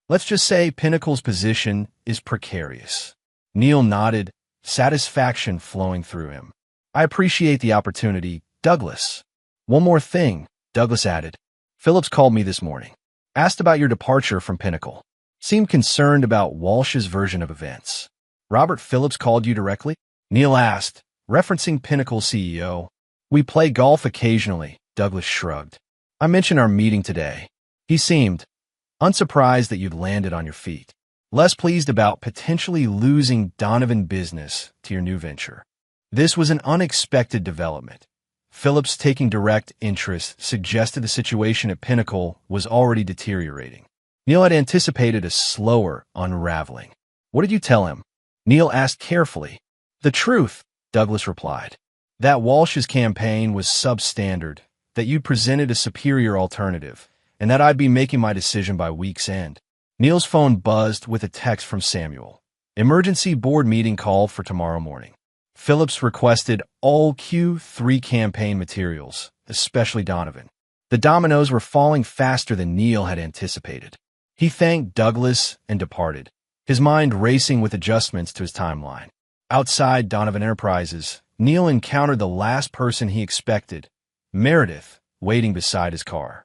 Let's just say Pinnacle's position is precarious. Neil nodded, satisfaction flowing through him. I appreciate the opportunity, Douglas. One more thing, Douglas added. Phillips called me this morning. Asked about your departure from Pinnacle. Seemed concerned about Walsh's version of events. Robert Phillips called you directly? Neil asked, referencing Pinnacle's CEO. We play golf occasionally, Douglas shrugged. I mentioned our meeting today. He seemed unsurprised that you'd landed on your feet. Less pleased about potentially losing Donovan business to your new venture. This was an unexpected development. Phillips taking direct interest suggested the situation at Pinnacle was already deteriorating. Neil had anticipated a slower unraveling. What did you tell him? Neil asked carefully. The truth, Douglas replied. That Walsh's campaign was substandard, that you'd presented a superior alternative, and that I'd be making my decision by week's end. Neil's phone buzzed with a text from Samuel. Emergency board meeting called for tomorrow morning. Phillips requested all Q3 campaign materials, especially Donovan. The dominoes were falling faster than Neil had anticipated. He thanked Douglas and departed, his mind racing with adjustments to his timeline. Outside Donovan Enterprises, Neil encountered the last person he expected, Meredith, waiting beside his car.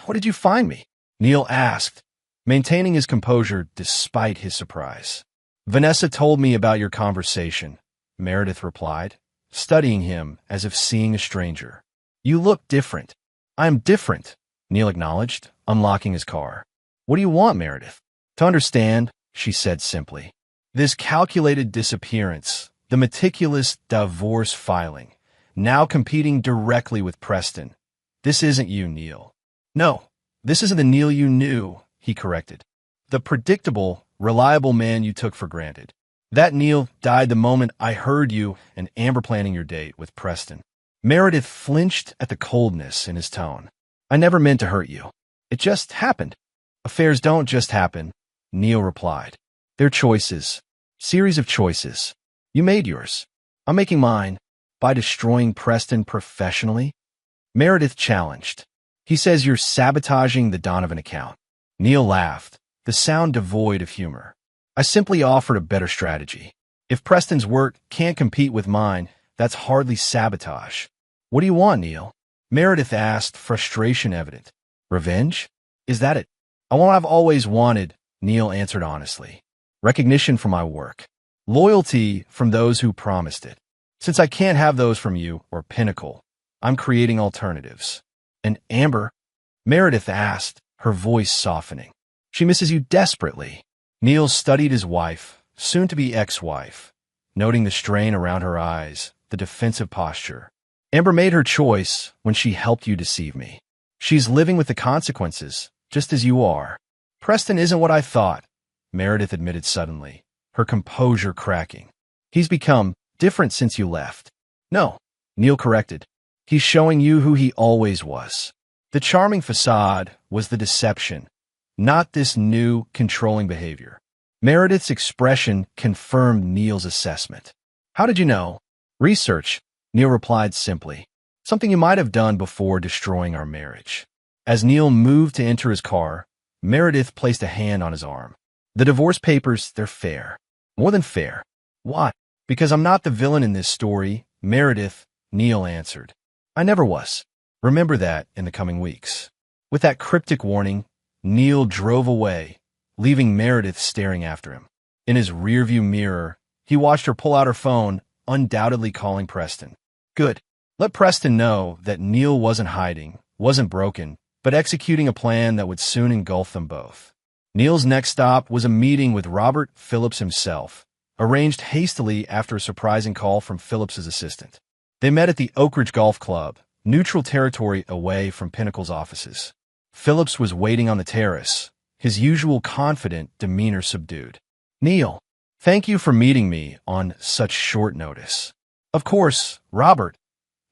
What did you find me? Neil asked, maintaining his composure despite his surprise. Vanessa told me about your conversation, Meredith replied, studying him as if seeing a stranger. You look different. I'm different, Neil acknowledged, unlocking his car. What do you want, Meredith? To understand, she said simply. This calculated disappearance, the meticulous divorce filing, now competing directly with Preston. This isn't you, Neil. No, this isn't the Neil you knew, he corrected. The predictable, reliable man you took for granted. That Neil died the moment I heard you and Amber planning your date with Preston. Meredith flinched at the coldness in his tone. I never meant to hurt you. It just happened. Affairs don't just happen, Neil replied. They're choices. Series of choices. You made yours. I'm making mine. By destroying Preston professionally? Meredith challenged. He says you're sabotaging the Donovan account. Neil laughed, the sound devoid of humor. I simply offered a better strategy. If Preston's work can't compete with mine, that's hardly sabotage. What do you want, Neil? Meredith asked, frustration evident. Revenge? Is that it? I want what I've always wanted, Neil answered honestly. Recognition for my work. Loyalty from those who promised it. Since I can't have those from you or Pinnacle, I'm creating alternatives. And Amber, Meredith asked, her voice softening. She misses you desperately. Neil studied his wife, soon-to-be ex-wife, noting the strain around her eyes, the defensive posture. Amber made her choice when she helped you deceive me. She's living with the consequences, just as you are. Preston isn't what I thought, Meredith admitted suddenly, her composure cracking. He's become different since you left. No, Neil corrected. He's showing you who he always was. The charming facade was the deception, not this new, controlling behavior. Meredith's expression confirmed Neil's assessment. How did you know? Research, Neil replied simply. Something you might have done before destroying our marriage. As Neil moved to enter his car, Meredith placed a hand on his arm. The divorce papers, they're fair. More than fair. Why? Because I'm not the villain in this story, Meredith, Neil answered. I never was. Remember that in the coming weeks. With that cryptic warning, Neil drove away, leaving Meredith staring after him. In his rearview mirror, he watched her pull out her phone, undoubtedly calling Preston. Good. Let Preston know that Neil wasn't hiding, wasn't broken, but executing a plan that would soon engulf them both. Neil's next stop was a meeting with Robert Phillips himself, arranged hastily after a surprising call from Phillips's assistant. They met at the Oak Ridge Golf Club, neutral territory away from Pinnacle's offices. Phillips was waiting on the terrace, his usual confident demeanor subdued. Neil, thank you for meeting me on such short notice. Of course, Robert,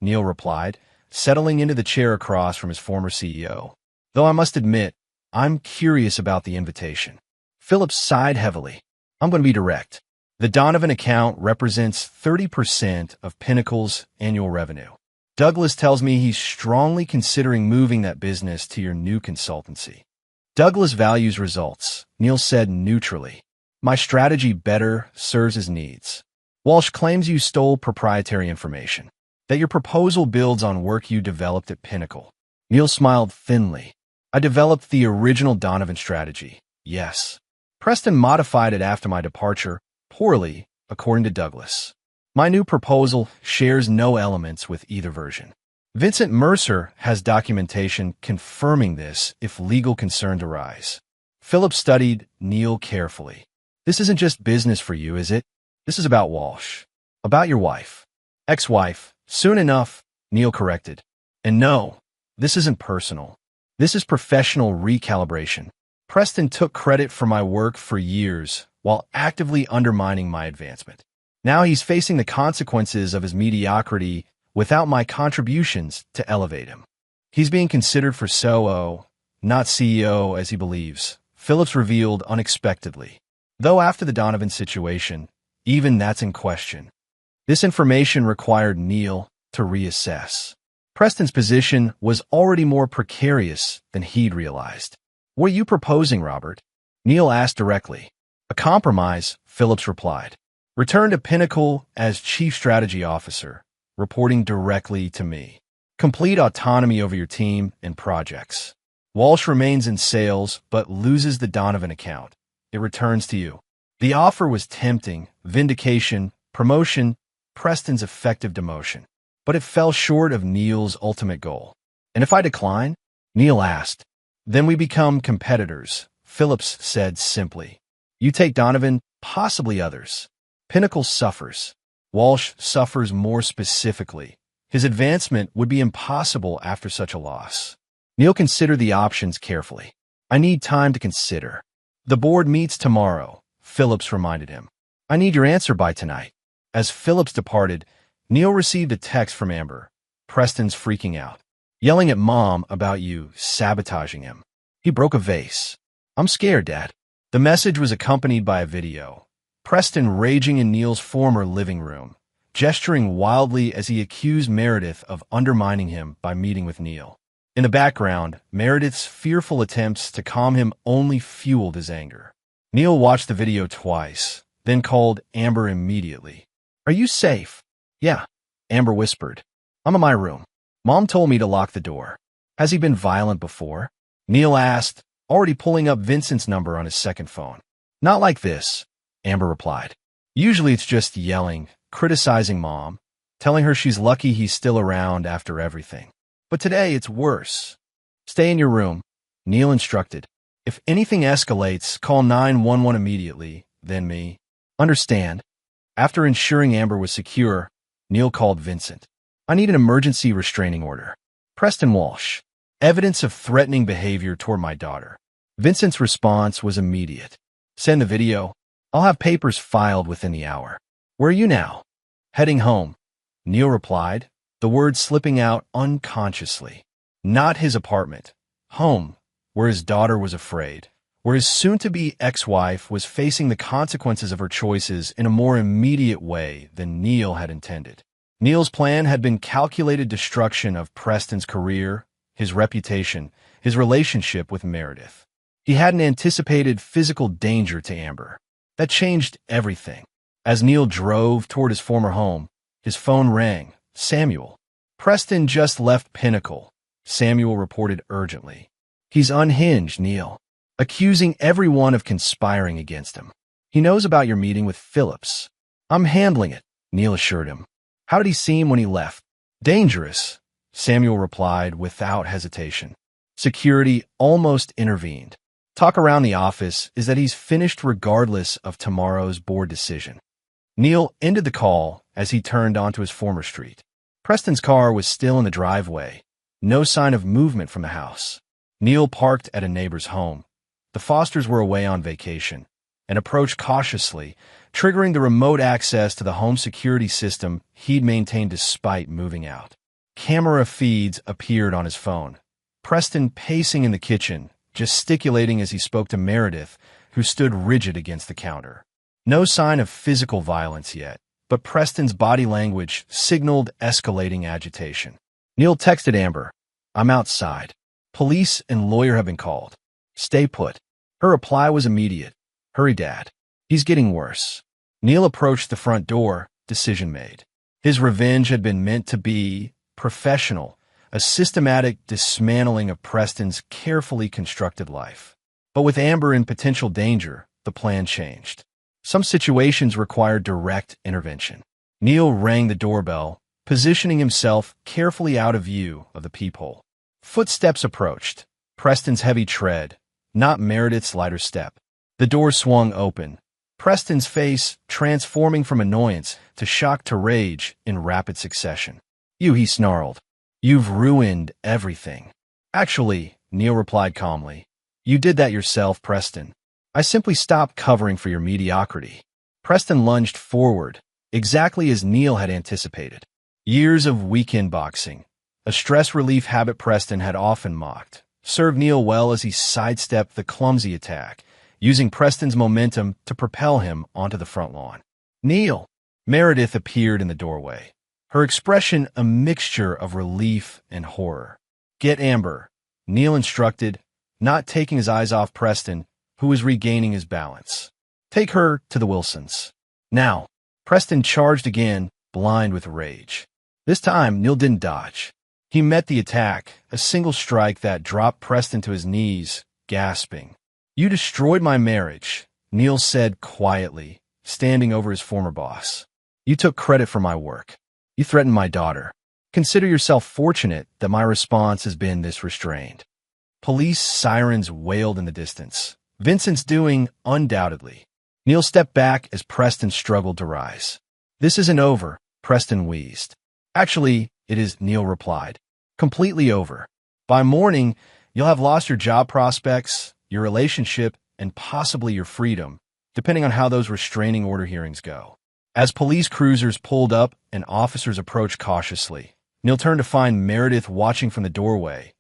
Neil replied, settling into the chair across from his former CEO. Though I must admit, I'm curious about the invitation. Phillips sighed heavily. I'm going to be direct. The Donovan account represents 30% of Pinnacle's annual revenue. Douglas tells me he's strongly considering moving that business to your new consultancy. Douglas values results, Neil said neutrally. My strategy better serves his needs. Walsh claims you stole proprietary information, that your proposal builds on work you developed at Pinnacle. Neil smiled thinly. I developed the original Donovan strategy, yes. Preston modified it after my departure, poorly, according to Douglas. My new proposal shares no elements with either version. Vincent Mercer has documentation confirming this if legal concerns arise. Phillips studied Neil carefully. This isn't just business for you, is it? This is about Walsh. About your wife. Ex-wife. Soon enough, Neil corrected. And no, this isn't personal. This is professional recalibration. Preston took credit for my work for years while actively undermining my advancement. Now he's facing the consequences of his mediocrity without my contributions to elevate him. He's being considered for COO, not CEO as he believes, Phillips revealed unexpectedly. Though after the Donovan situation, even that's in question. This information required Neil to reassess. Preston's position was already more precarious than he'd realized. What are you proposing, Robert? Neil asked directly. A compromise, Phillips replied. Return to Pinnacle as Chief Strategy Officer, reporting directly to me. Complete autonomy over your team and projects. Walsh remains in sales, but loses the Donovan account. It returns to you. The offer was tempting, vindication, promotion, Preston's effective demotion. But it fell short of Neil's ultimate goal. And if I decline? Neil asked. Then we become competitors, Phillips said simply. You take Donovan, possibly others. Pinnacle suffers. Walsh suffers more specifically. His advancement would be impossible after such a loss. Neil considered the options carefully. I need time to consider. The board meets tomorrow, Phillips reminded him. I need your answer by tonight. As Phillips departed, Neil received a text from Amber. Preston's freaking out, yelling at Mom about you sabotaging him. He broke a vase. I'm scared, Dad. The message was accompanied by a video. Preston raging in Neil's former living room, gesturing wildly as he accused Meredith of undermining him by meeting with Neil. In the background, Meredith's fearful attempts to calm him only fueled his anger. Neil watched the video twice, then called Amber immediately. Are you safe? Yeah, Amber whispered. I'm in my room. Mom told me to lock the door. Has he been violent before? Neil asked, already pulling up Vincent's number on his second phone. Not like this, Amber replied. Usually it's just yelling, criticizing Mom, telling her she's lucky he's still around after everything. But today it's worse. Stay in your room, Neil instructed. If anything escalates, call 911 immediately, then me. Understand? After ensuring Amber was secure, Neil called Vincent. I need an emergency restraining order. Preston Walsh. Evidence of threatening behavior toward my daughter. Vincent's response was immediate. Send the video. I'll have papers filed within the hour. Where are you now? Heading home, Neil replied, the words slipping out unconsciously. Not his apartment. Home, where his daughter was afraid, where his soon-to-be ex-wife was facing the consequences of her choices in a more immediate way than Neil had intended. Neil's plan had been calculated destruction of Preston's career, his reputation, his relationship with Meredith. He hadn't anticipated physical danger to Amber. That changed everything. As Neil drove toward his former home, his phone rang. Samuel. Preston just left Pinnacle, Samuel reported urgently. He's unhinged, Neil, accusing everyone of conspiring against him. He knows about your meeting with Phillips. I'm handling it, Neil assured him. How did he seem when he left? Dangerous, Samuel replied without hesitation. Security almost intervened. Talk around the office is that he's finished regardless of tomorrow's board decision. Neil ended the call as he turned onto his former street. Preston's car was still in the driveway. No sign of movement from the house. Neil parked at a neighbor's home. The Fosters were away on vacation and approached cautiously, triggering the remote access to the home security system he'd maintained despite moving out. Camera feeds appeared on his phone. Preston pacing in the kitchen, gesticulating as he spoke to Meredith, who stood rigid against the counter. No sign of physical violence yet, but Preston's body language signaled escalating agitation. Neil texted Amber, I'm outside. Police and lawyer have been called. Stay put. Her reply was immediate. Hurry, Dad. He's getting worse. Neil approached the front door, decision made. His revenge had been meant to be professional, a systematic dismantling of Preston's carefully constructed life. But with Amber in potential danger, the plan changed. Some situations required direct intervention. Neil rang the doorbell, positioning himself carefully out of view of the peephole. Footsteps approached. Preston's heavy tread, not Meredith's lighter step. The door swung open. Preston's face transforming from annoyance to shock to rage in rapid succession. You, he snarled. You've ruined everything. Actually, Neil replied calmly. You did that yourself, Preston. I simply stopped covering for your mediocrity. Preston lunged forward, exactly as Neil had anticipated. Years of weekend boxing, a stress relief habit Preston had often mocked, served Neil well as he sidestepped the clumsy attack, using Preston's momentum to propel him onto the front lawn. Neil! Meredith appeared in the doorway, her expression a mixture of relief and horror. Get Amber, Neil instructed, not taking his eyes off Preston, who was regaining his balance. Take her to the Wilsons. Now, Preston charged again, blind with rage. This time, Neil didn't dodge. He met the attack, a single strike that dropped Preston to his knees, gasping. You destroyed my marriage, Neil said quietly, standing over his former boss. You took credit for my work. You threatened my daughter. Consider yourself fortunate that my response has been this restrained. Police sirens wailed in the distance. Vincent's doing, undoubtedly. Neil stepped back as Preston struggled to rise. This isn't over, Preston wheezed. Actually, it is, Neil replied. Completely over. By morning, you'll have lost your job prospects, your relationship, and possibly your freedom, depending on how those restraining order hearings go. As police cruisers pulled up and officers approached cautiously, Neil turned to find Meredith watching from the doorway,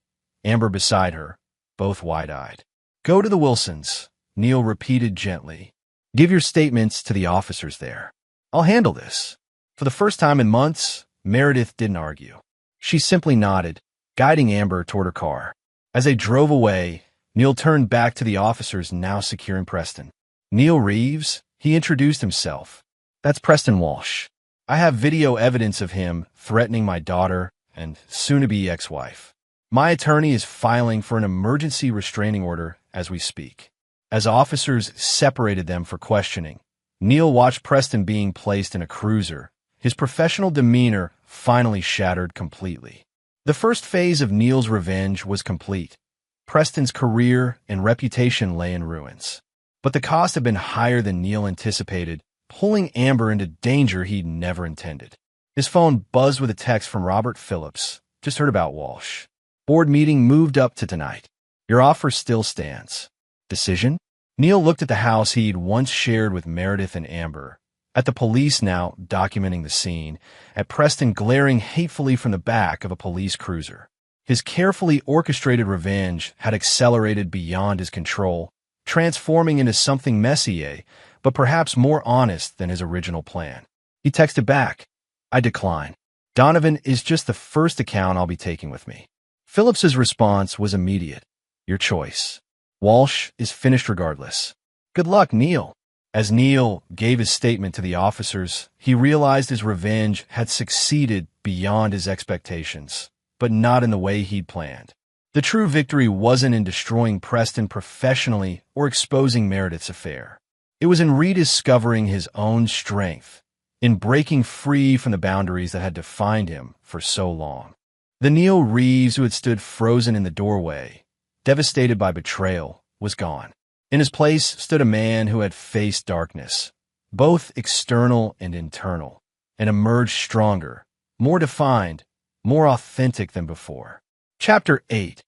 Amber beside her, both wide-eyed. Go to the Wilsons, Neil repeated gently. Give your statements to the officers there. I'll handle this. For the first time in months, Meredith didn't argue. She simply nodded, guiding Amber toward her car. As they drove away, Neil turned back to the officers now securing Preston. Neil Reeves, he introduced himself. That's Preston Walsh. I have video evidence of him threatening my daughter and soon-to-be ex-wife. My attorney is filing for an emergency restraining order as we speak. As officers separated them for questioning, Neil watched Preston being placed in a cruiser, his professional demeanor finally shattered completely. The first phase of Neil's revenge was complete. Preston's career and reputation lay in ruins. But the cost had been higher than Neil anticipated, pulling Amber into danger he'd never intended. His phone buzzed with a text from Robert Phillips. Just heard about Walsh. Board meeting moved up to tonight. Your offer still stands. Decision? Neil looked at the house he'd once shared with Meredith and Amber, at the police now documenting the scene, at Preston glaring hatefully from the back of a police cruiser. His carefully orchestrated revenge had accelerated beyond his control, transforming into something messy, but perhaps more honest than his original plan. He texted back, I decline. Donovan is just the first account I'll be taking with me. Phillips's response was immediate. Your choice. Walsh is finished regardless. Good luck, Neil. As Neil gave his statement to the officers, he realized his revenge had succeeded beyond his expectations, but not in the way he'd planned. The true victory wasn't in destroying Preston professionally or exposing Meredith's affair. It was in rediscovering his own strength, in breaking free from the boundaries that had defined him for so long. The Neil Reeves who had stood frozen in the doorway, devastated by betrayal, was gone. In his place stood a man who had faced darkness, both external and internal, and emerged stronger, more defined, more authentic than before. Chapter 8.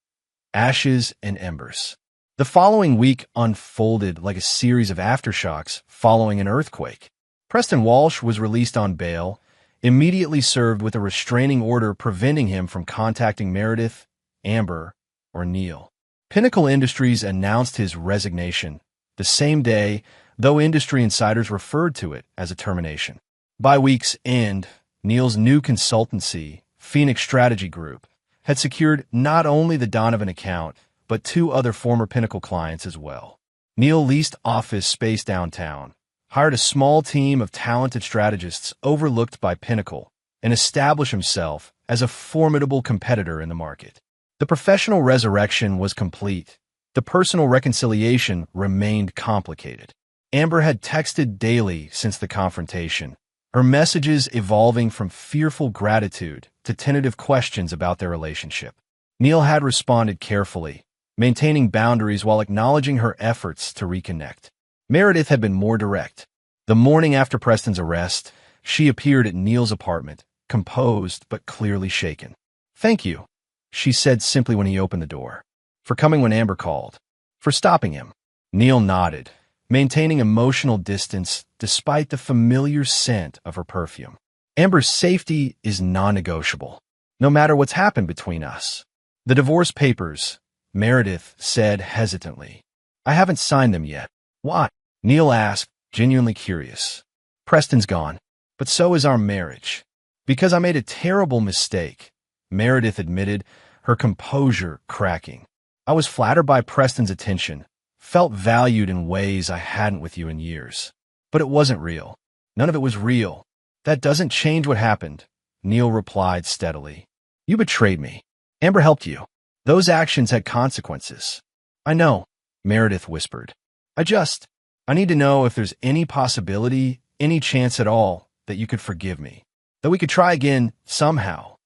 Ashes and Embers. The following week unfolded like a series of aftershocks following an earthquake. Preston Walsh was released on bail, immediately served with a restraining order preventing him from contacting Meredith, Amber, or Neil. Pinnacle Industries announced his resignation the same day, though industry insiders referred to it as a termination. By week's end, Neil's new consultancy, Phoenix Strategy Group, had secured not only the Donovan account, but 2 other former Pinnacle clients as well. Neil leased office space downtown, hired a small team of talented strategists overlooked by Pinnacle, and established himself as a formidable competitor in the market. The professional resurrection was complete. The personal reconciliation remained complicated. Amber had texted daily since the confrontation, her messages evolving from fearful gratitude to tentative questions about their relationship. Neil had responded carefully, maintaining boundaries while acknowledging her efforts to reconnect. Meredith had been more direct. The morning after Preston's arrest, she appeared at Neil's apartment, composed but clearly shaken. Thank you, she said simply when he opened the door. For coming when Amber called. For stopping him. Neil nodded, maintaining emotional distance despite the familiar scent of her perfume. Amber's safety is non-negotiable, no matter what's happened between us. The divorce papers, Meredith said hesitantly. I haven't signed them yet. Why? Neil asked, genuinely curious. Preston's gone, but so is our marriage. Because I made a terrible mistake, Meredith admitted, her composure cracking. I was flattered by Preston's attention, felt valued in ways I hadn't with you in years. But it wasn't real. None of it was real. That doesn't change what happened, Neil replied steadily. You betrayed me. Amber helped you. Those actions had consequences. I know, Meredith whispered. I need to know if there's any possibility, any chance at all, that you could forgive me. That we could try again, somehow.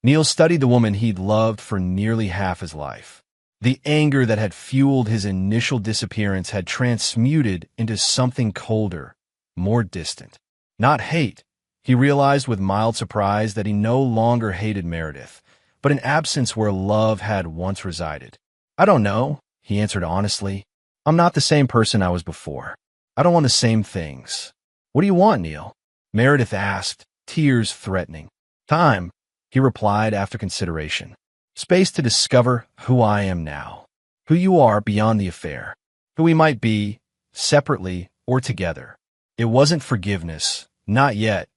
Neil studied the woman he'd loved for nearly half his life. The anger that had fueled his initial disappearance had transmuted into something colder, more distant. Not hate. He realized with mild surprise that he no longer hated Meredith, but an absence where love had once resided. I don't know, he answered honestly. I'm not the same person I was before. I don't want the same things. What do you want, Neil? Meredith asked, tears threatening. Time, he replied after consideration. Space to discover who I am now, who you are beyond the affair, who we might be, separately or together. It wasn't forgiveness, not yet,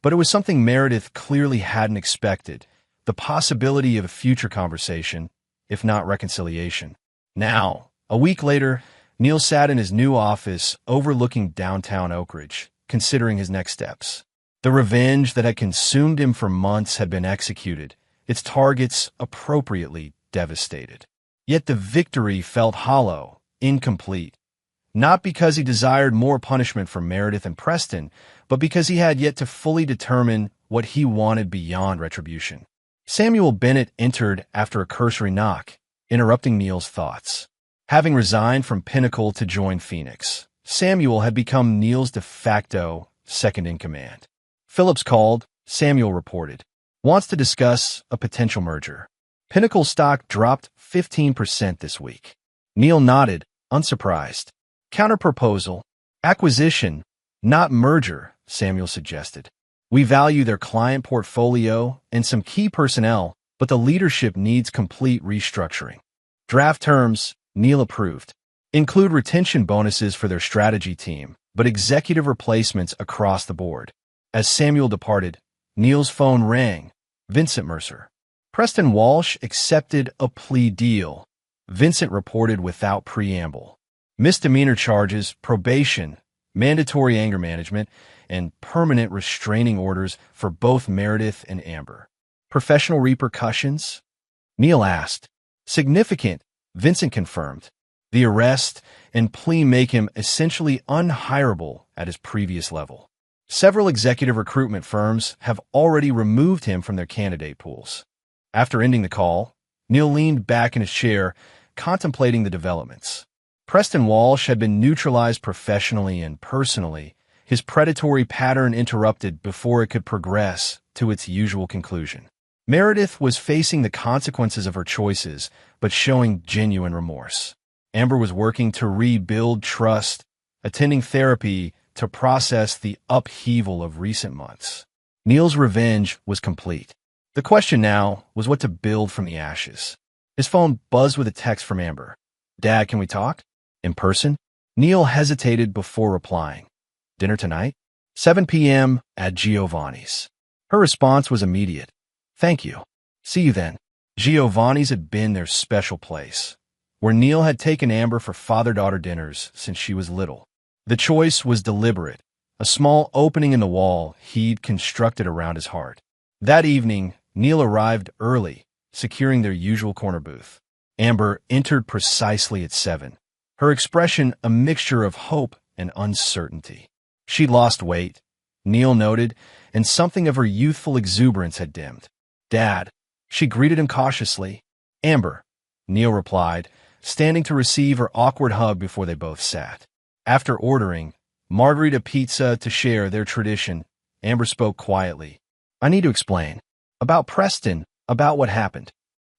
but it was something Meredith clearly hadn't expected, the possibility of a future conversation, if not reconciliation. Now, a week later, Neil sat in his new office overlooking downtown Oak Ridge, considering his next steps. The revenge that had consumed him for months had been executed, its targets appropriately devastated. Yet the victory felt hollow, incomplete. Not because he desired more punishment from Meredith and Preston, but because he had yet to fully determine what he wanted beyond retribution. Samuel Bennett entered after a cursory knock. interrupting Neil's thoughts. Having resigned from Pinnacle to join Phoenix, Samuel had become Neil's de facto second-in-command. Phillips called, Samuel reported. Wants to discuss a potential merger. Pinnacle stock dropped 15% this week. Neil nodded, unsurprised. Counterproposal. Acquisition, not merger, Samuel suggested. We value their client portfolio and some key personnel, but the leadership needs complete restructuring. Draft terms, Neil approved. Include retention bonuses for their strategy team, but executive replacements across the board. As Samuel departed, Neil's phone rang. Vincent Mercer. Preston Walsh accepted a plea deal, Vincent reported without preamble. Misdemeanor charges, probation, mandatory anger management, and permanent restraining orders for both Meredith and Amber. Professional repercussions? Neil asked. Significant, Vincent confirmed. The arrest and plea make him essentially unhireable at his previous level. Several executive recruitment firms have already removed him from their candidate pools. After ending the call, Neil leaned back in his chair, contemplating the developments. Preston Walsh had been neutralized professionally and personally, his predatory pattern interrupted before it could progress to its usual conclusion. Meredith was facing the consequences of her choices, but showing genuine remorse. Amber was working to rebuild trust, attending therapy to process the upheaval of recent months. Neil's revenge was complete. The question now was what to build from the ashes. His phone buzzed with a text from Amber. Dad, can we talk? In person? Neil hesitated before replying. Dinner tonight? 7 p.m. at Giovanni's. Her response was immediate. Thank you. See you then. Giovanni's had been their special place, where Neil had taken Amber for father-daughter dinners since she was little. The choice was deliberate, a small opening in the wall he'd constructed around his heart. That evening, Neil arrived early, securing their usual corner booth. Amber entered precisely at 7, her expression a mixture of hope and uncertainty. She'd lost weight, Neil noted, and something of her youthful exuberance had dimmed. Dad, she greeted him cautiously. Amber, Neil replied, standing to receive her awkward hug before they both sat. After ordering margarita pizza to share their tradition, Amber spoke quietly. I need to explain. About Preston, about what happened.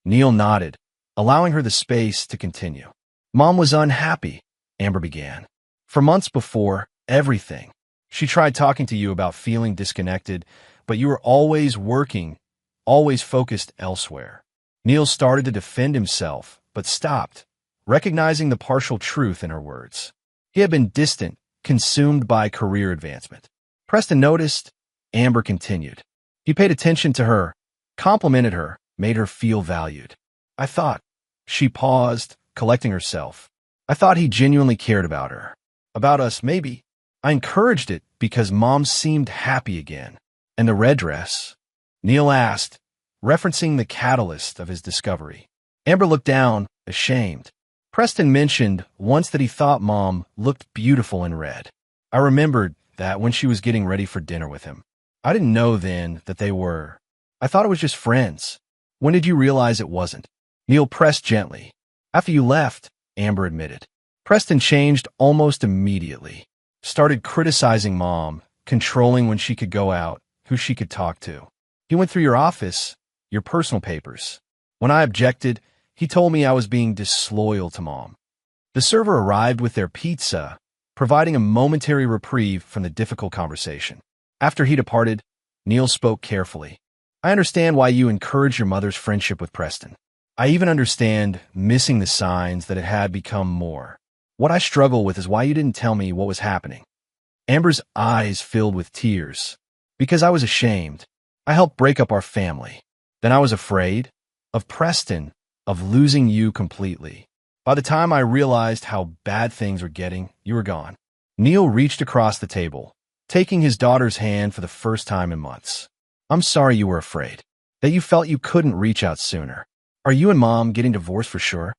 Neil nodded, allowing her the space to continue. Mom was unhappy, Amber began. For months before, everything. She tried talking to you about feeling disconnected, but you were always working, always focused elsewhere. Neil started to defend himself, but stopped, recognizing the partial truth in her words. He had been distant, consumed by career advancement. Preston noticed. Amber continued. He paid attention to her, complimented her, made her feel valued. I thought. She paused, collecting herself. I thought he genuinely cared about her. About us, maybe. I encouraged it because Mom seemed happy again. And the red dress? Neil asked, referencing the catalyst of his discovery. Amber looked down, ashamed. Preston mentioned once that he thought Mom looked beautiful in red. I remembered that when she was getting ready for dinner with him. I didn't know then that they were. I thought it was just friends. When did you realize it wasn't? Neil pressed gently. After you left, Amber admitted. Preston changed almost immediately. Started criticizing Mom, controlling when she could go out, who she could talk to. He went through your office, your personal papers. When I objected, he told me I was being disloyal to Mom. The server arrived with their pizza, providing a momentary reprieve from the difficult conversation. After he departed, Neil spoke carefully. I understand why you encouraged your mother's friendship with Preston. I even understand missing the signs that it had become more. What I struggle with is why you didn't tell me what was happening. Amber's eyes filled with tears. Because I was ashamed. I helped break up our family. Then I was afraid of Preston, of losing you completely. By the time I realized how bad things were getting, you were gone. Neil reached across the table, taking his daughter's hand for the first time in months. I'm sorry you were afraid, that you felt you couldn't reach out sooner. Are you and Mom getting divorced for sure?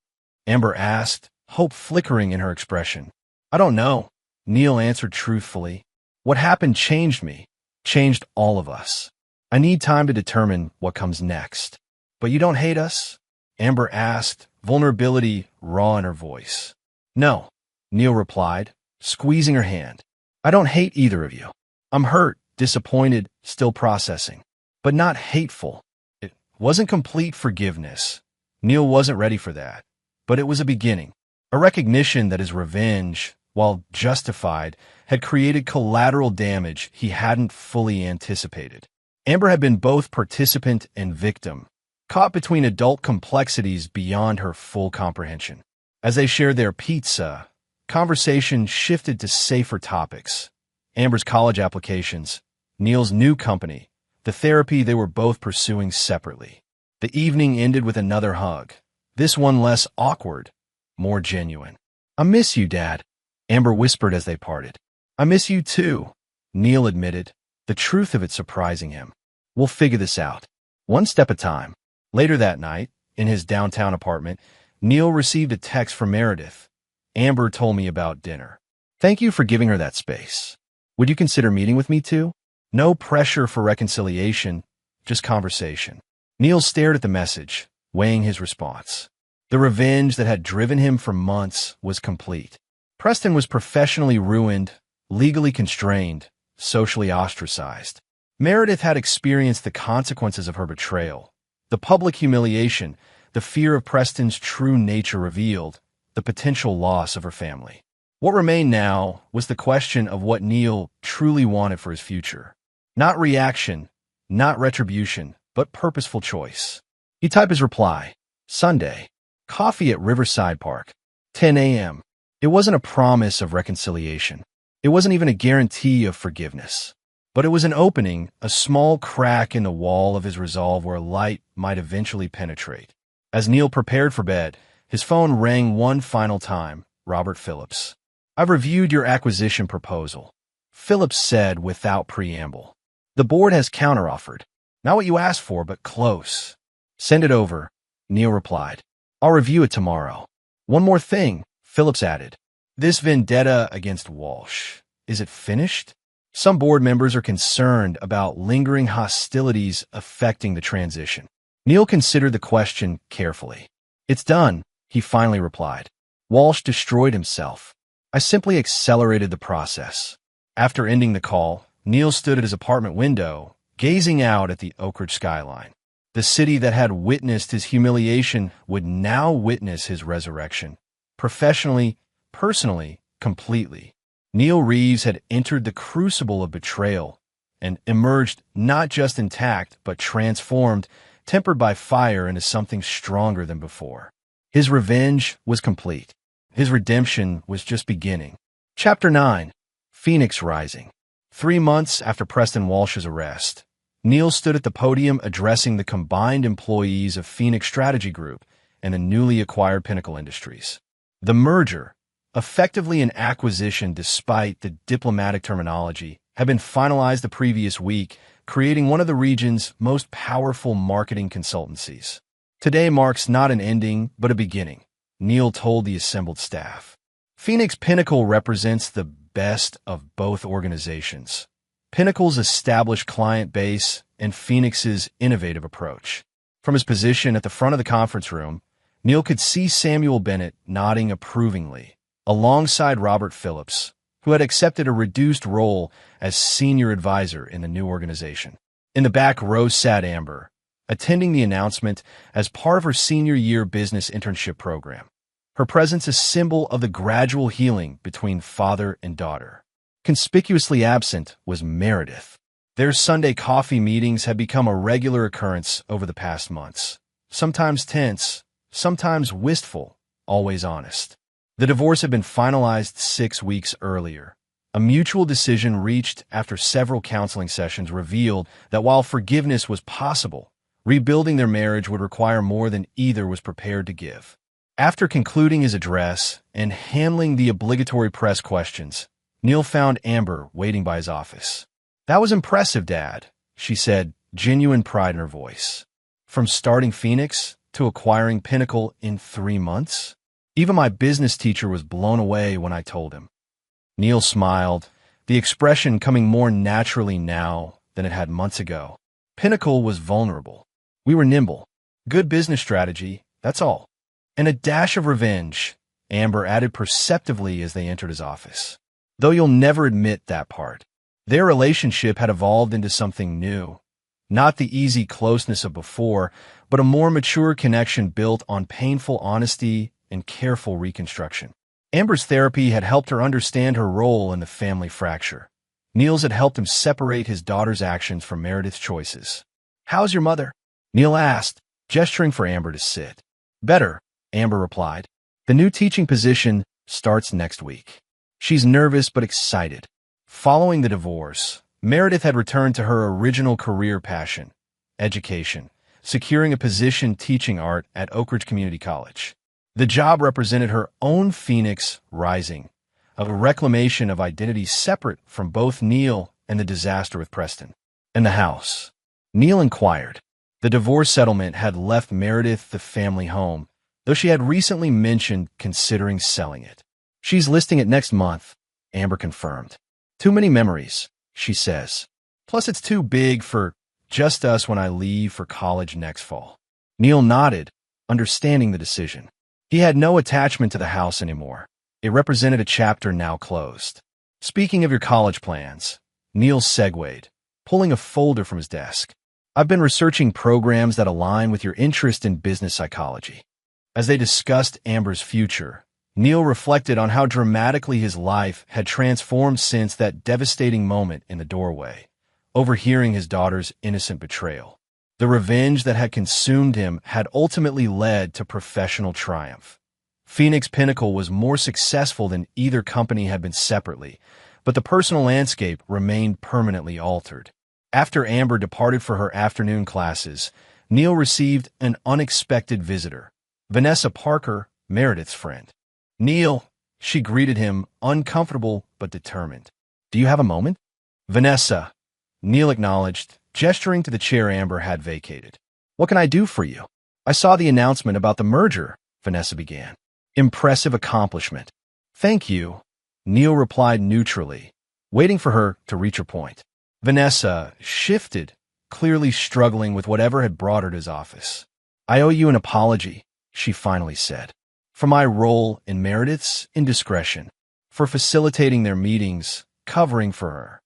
Amber asked, hope flickering in her expression. I don't know, Neil answered truthfully. What happened changed me, changed all of us. I need time to determine what comes next. But you don't hate us? Amber asked, vulnerability raw in her voice. No, Neil replied, squeezing her hand. I don't hate either of you. I'm hurt, disappointed, still processing. But not hateful. It wasn't complete forgiveness. Neil wasn't ready for that. But it was a beginning. A recognition that his revenge, while justified, had created collateral damage he hadn't fully anticipated. Amber had been both participant and victim, caught between adult complexities beyond her full comprehension. As they shared their pizza, conversation shifted to safer topics. Amber's college applications, Neil's new company, the therapy they were both pursuing separately. The evening ended with another hug, this one less awkward, more genuine. I miss you, Dad, Amber whispered as they parted. I miss you too, Neil admitted, the truth of it surprising him. We'll figure this out, one step at a time. Later that night, in his downtown apartment, Neil received a text from Meredith. Amber told me about dinner. Thank you for giving her that space. Would you consider meeting with me too? No pressure for reconciliation, just conversation. Neil stared at the message, weighing his response. The revenge that had driven him for months was complete. Preston was professionally ruined, legally constrained, socially ostracized. Meredith had experienced the consequences of her betrayal. The public humiliation, the fear of Preston's true nature revealed, the potential loss of her family. What remained now was the question of what Neil truly wanted for his future. Not reaction, not retribution, but purposeful choice. He typed his reply, Sunday, coffee at Riverside Park, 10 a.m. It wasn't a promise of reconciliation. It wasn't even a guarantee of forgiveness. But it was an opening, a small crack in the wall of his resolve where light might eventually penetrate. As Neil prepared for bed, his phone rang one final time. Robert Phillips. I've reviewed your acquisition proposal, Phillips said without preamble. The board has counteroffered. Not what you asked for, but close. Send it over, Neil replied. I'll review it tomorrow. One more thing, Phillips added. This vendetta against Walsh, is it finished? Some board members are concerned about lingering hostilities affecting the transition. Neil considered the question carefully. It's done, he finally replied. Walsh destroyed himself. I simply accelerated the process. After ending the call, Neil stood at his apartment window, gazing out at the Oak Ridge skyline. The city that had witnessed his humiliation would now witness his resurrection. Professionally, personally, completely. Neil Reeves had entered the crucible of betrayal and emerged not just intact, but transformed, tempered by fire into something stronger than before. His revenge was complete. His redemption was just beginning. Chapter 9. Phoenix Rising. 3 months after Preston Walsh's arrest, Neil stood at the podium addressing the combined employees of Phoenix Strategy Group and the newly acquired Pinnacle Industries. The merger, effectively an acquisition despite the diplomatic terminology, had been finalized the previous week, creating one of the region's most powerful marketing consultancies. Today marks not an ending, but a beginning, Neil told the assembled staff. Phoenix Pinnacle represents the best of both organizations. Pinnacle's established client base and Phoenix's innovative approach. From his position at the front of the conference room, Neil could see Samuel Bennett nodding approvingly, alongside Robert Phillips, who had accepted a reduced role as senior advisor in the new organization. In the back row sat Amber, attending the announcement as part of her senior year business internship program. Her presence a symbol of the gradual healing between father and daughter. Conspicuously absent was Meredith. Their Sunday coffee meetings had become a regular occurrence over the past months. Sometimes tense, sometimes wistful, always honest. The divorce had been finalized 6 weeks earlier. A mutual decision reached after several counseling sessions revealed that while forgiveness was possible, rebuilding their marriage would require more than either was prepared to give. After concluding his address and handling the obligatory press questions, Neil found Amber waiting by his office. That was impressive, Dad, she said, genuine pride in her voice. From starting Phoenix to acquiring Pinnacle in 3 months? Even my business teacher was blown away when I told him. Neil smiled, the expression coming more naturally now than it had months ago. Pinnacle was vulnerable. We were nimble. Good business strategy, That's all. And a dash of revenge, Amber added perceptively as they entered his office. Though you'll never admit that part. Their relationship had evolved into something new. Not the easy closeness of before, but a more mature connection built on painful honesty and careful reconstruction. Amber's therapy had helped her understand her role in the family fracture. Neil's had helped him separate his daughter's actions from Meredith's choices. "How's your mother?" Neil asked, gesturing for Amber to sit. "Better," Amber replied. "The new teaching position starts next week." She's nervous but excited. Following the divorce, Meredith had returned to her original career passion, education, securing a position teaching art at Oak Ridge Community College. The job represented her own phoenix rising, a reclamation of identity separate from both Neil and the disaster with Preston. In the house, Neil inquired. The divorce settlement had left Meredith the family home, though she had recently mentioned considering selling it. "She's listing it next month," Amber confirmed. "Too many memories," she says. "Plus it's too big for just us when I leave for college next fall." Neil nodded, understanding the decision. He had no attachment to the house anymore. It represented a chapter now closed. "Speaking of your college plans," Neil segued, pulling a folder from his desk. "I've been researching programs that align with your interest in business psychology." As they discussed Amber's future, Neil reflected on how dramatically his life had transformed since that devastating moment in the doorway, overhearing his daughter's innocent betrayal. The revenge that had consumed him had ultimately led to professional triumph. Phoenix Pinnacle was more successful than either company had been separately, but the personal landscape remained permanently altered. After Amber departed for her afternoon classes, Neil received an unexpected visitor, Vanessa Parker, Meredith's friend. "Neil," she greeted him, uncomfortable but determined. "Do you have a moment?" "Vanessa," Neil acknowledged, gesturing to the chair Amber had vacated. "What can I do for you?" "I saw the announcement about the merger," Vanessa began. "Impressive accomplishment." "Thank you," Neil replied neutrally, waiting for her to reach her point. Vanessa shifted, clearly struggling with whatever had brought her to his office. "I owe you an apology," she finally said. "For my role in Meredith's indiscretion, for facilitating their meetings, covering for her."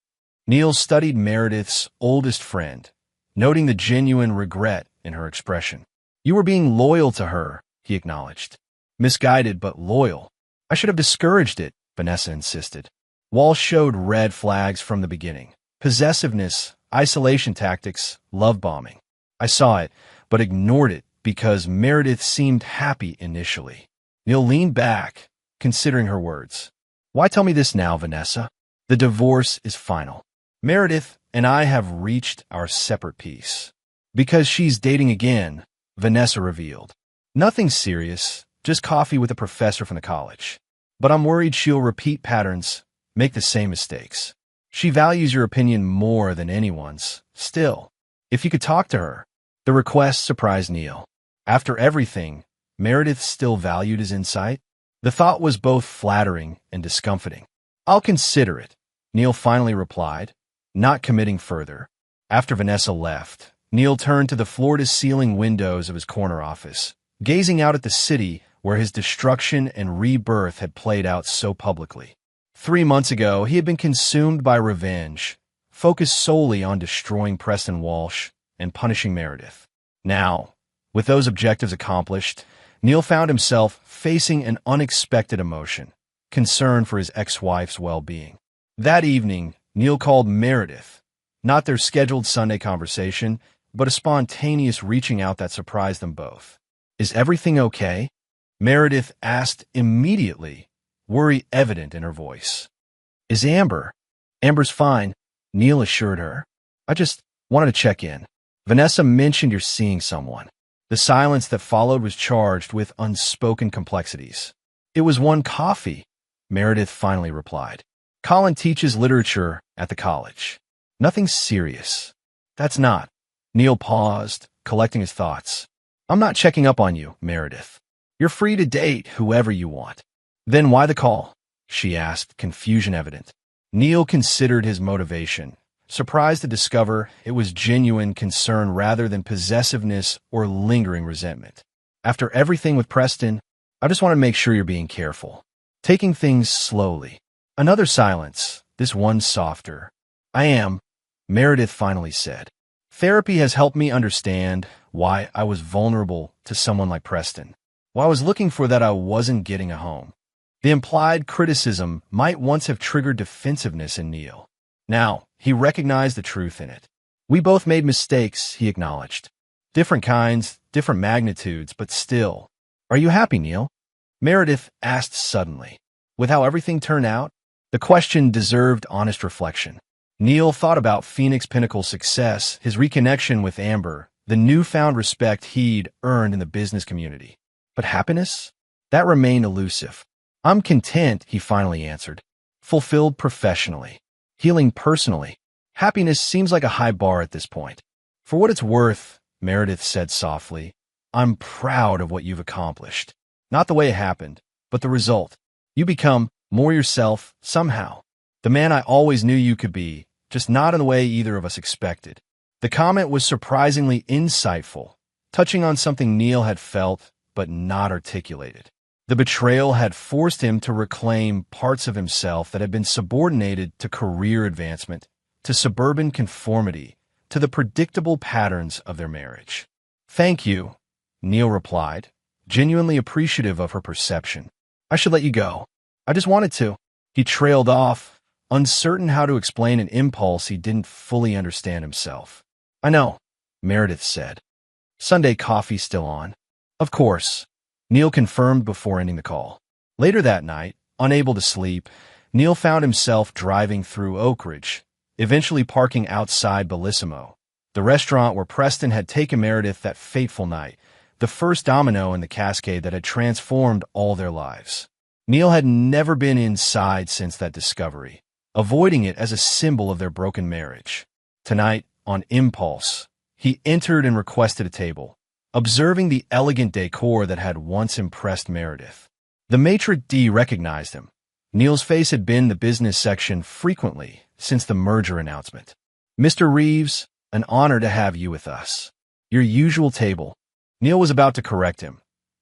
Neil studied Meredith's oldest friend, noting the genuine regret in her expression. "You were being loyal to her," he acknowledged. "Misguided but loyal." "I should have discouraged it," Vanessa insisted. Walsh showed red flags from the beginning. Possessiveness, isolation tactics, love bombing. "I saw it, but ignored it because Meredith seemed happy initially." Neil leaned back, considering her words. "Why tell me this now, Vanessa? The divorce is final. Meredith and I have reached our separate peace." "Because she's dating again," Vanessa revealed. "Nothing serious, just coffee with a professor from the college. But I'm worried she'll repeat patterns, make the same mistakes. She values your opinion more than anyone's. Still, if you could talk to her." The request surprised Neil. After everything, Meredith still valued his insight? The thought was both flattering and discomfiting. "I'll consider it," Neil finally replied, not committing further. After Vanessa left, Neil turned to the floor-to-ceiling windows of his corner office, gazing out at the city where his destruction and rebirth had played out so publicly. 3 months ago, he had been consumed by revenge, focused solely on destroying Preston Walsh and punishing Meredith. Now, with those objectives accomplished, Neil found himself facing an unexpected emotion, concern for his ex-wife's well-being. That evening, Neil called Meredith, not their scheduled Sunday conversation, but a spontaneous reaching out that surprised them both. "Is everything okay?" Meredith asked immediately, worry evident in her voice. "Is Amber?" "Amber's fine," Neil assured her. "I just wanted to check in. Vanessa mentioned you're seeing someone." The silence that followed was charged with unspoken complexities. "It was one coffee," Meredith finally replied. "Colin teaches literature at the college. Nothing serious." "That's not." Neil paused, collecting his thoughts. "I'm not checking up on you, Meredith. You're free to date whoever you want." "Then why the call?" she asked, confusion evident. Neil considered his motivation, surprised to discover it was genuine concern rather than possessiveness or lingering resentment. After everything with Preston, I just want to make sure you're being careful. Taking things slowly. Another silence, this one softer. I am, Meredith finally said. Therapy has helped me understand why I was vulnerable to someone like Preston. Why I was looking for that I wasn't getting a home. The implied criticism might once have triggered defensiveness in Neil. Now, he recognized the truth in it. We both made mistakes, he acknowledged. Different kinds, different magnitudes, but still. Are you happy, Neil? Meredith asked suddenly. With how everything turned out, the question deserved honest reflection. Neil thought about Phoenix Pinnacle's success, his reconnection with Amber, the newfound respect he'd earned in the business community. But happiness? That remained elusive. I'm content, he finally answered. Fulfilled professionally. Healing personally. Happiness seems like a high bar at this point. For what it's worth, Meredith said softly, I'm proud of what you've accomplished. Not the way it happened, but the result. You become more yourself, somehow. The man I always knew you could be, just not in the way either of us expected. The comment was surprisingly insightful, touching on something Neil had felt, but not articulated. The betrayal had forced him to reclaim parts of himself that had been subordinated to career advancement, to suburban conformity, to the predictable patterns of their marriage. Thank you, Neil replied, genuinely appreciative of her perception. I should let you go. I just wanted to. He trailed off, uncertain how to explain an impulse he didn't fully understand himself. I know, Meredith said. Sunday coffee still on? Of course, Neil confirmed before ending the call. Later that night, unable to sleep, Neil found himself driving through Oak Ridge, eventually parking outside Bellissimo, the restaurant where Preston had taken Meredith that fateful night, the first domino in the cascade that had transformed all their lives. Neil had never been inside since that discovery, avoiding it as a symbol of their broken marriage. Tonight, on impulse, he entered and requested a table, observing the elegant decor that had once impressed Meredith. The maitre d' recognized him. Neil's face had been in the business section frequently since the merger announcement. Mr. Reeves, an honor to have you with us. Your usual table. Neil was about to correct him,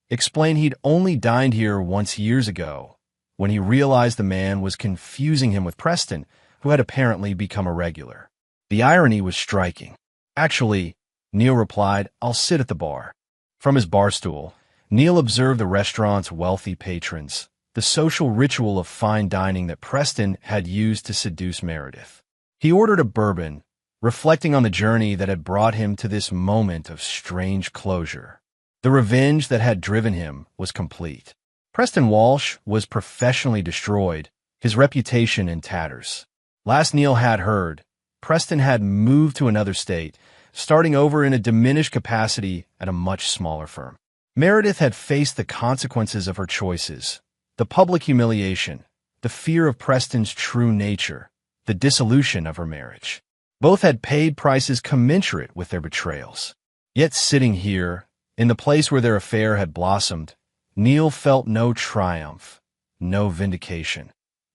explain he'd only dined here once years ago, when he realized the man was confusing him with Preston, who had apparently become a regular. The irony was striking. Actually, Neil replied, I'll sit at the bar. From his bar stool, Neil observed the restaurant's wealthy patrons, the social ritual of fine dining that Preston had used to seduce Meredith. He ordered a bourbon, reflecting on the journey that had brought him to this moment of strange closure. The revenge that had driven him was complete. Preston Walsh was professionally destroyed, his reputation in tatters. Last Neil had heard, Preston had moved to another state, starting over in a diminished capacity at a much smaller firm. Meredith had faced the consequences of her choices, the public humiliation, the fear of Preston's true nature, the dissolution of her marriage. Both had paid prices commensurate with their betrayals. Yet sitting here, in the place where their affair had blossomed, Neil felt no triumph, no vindication,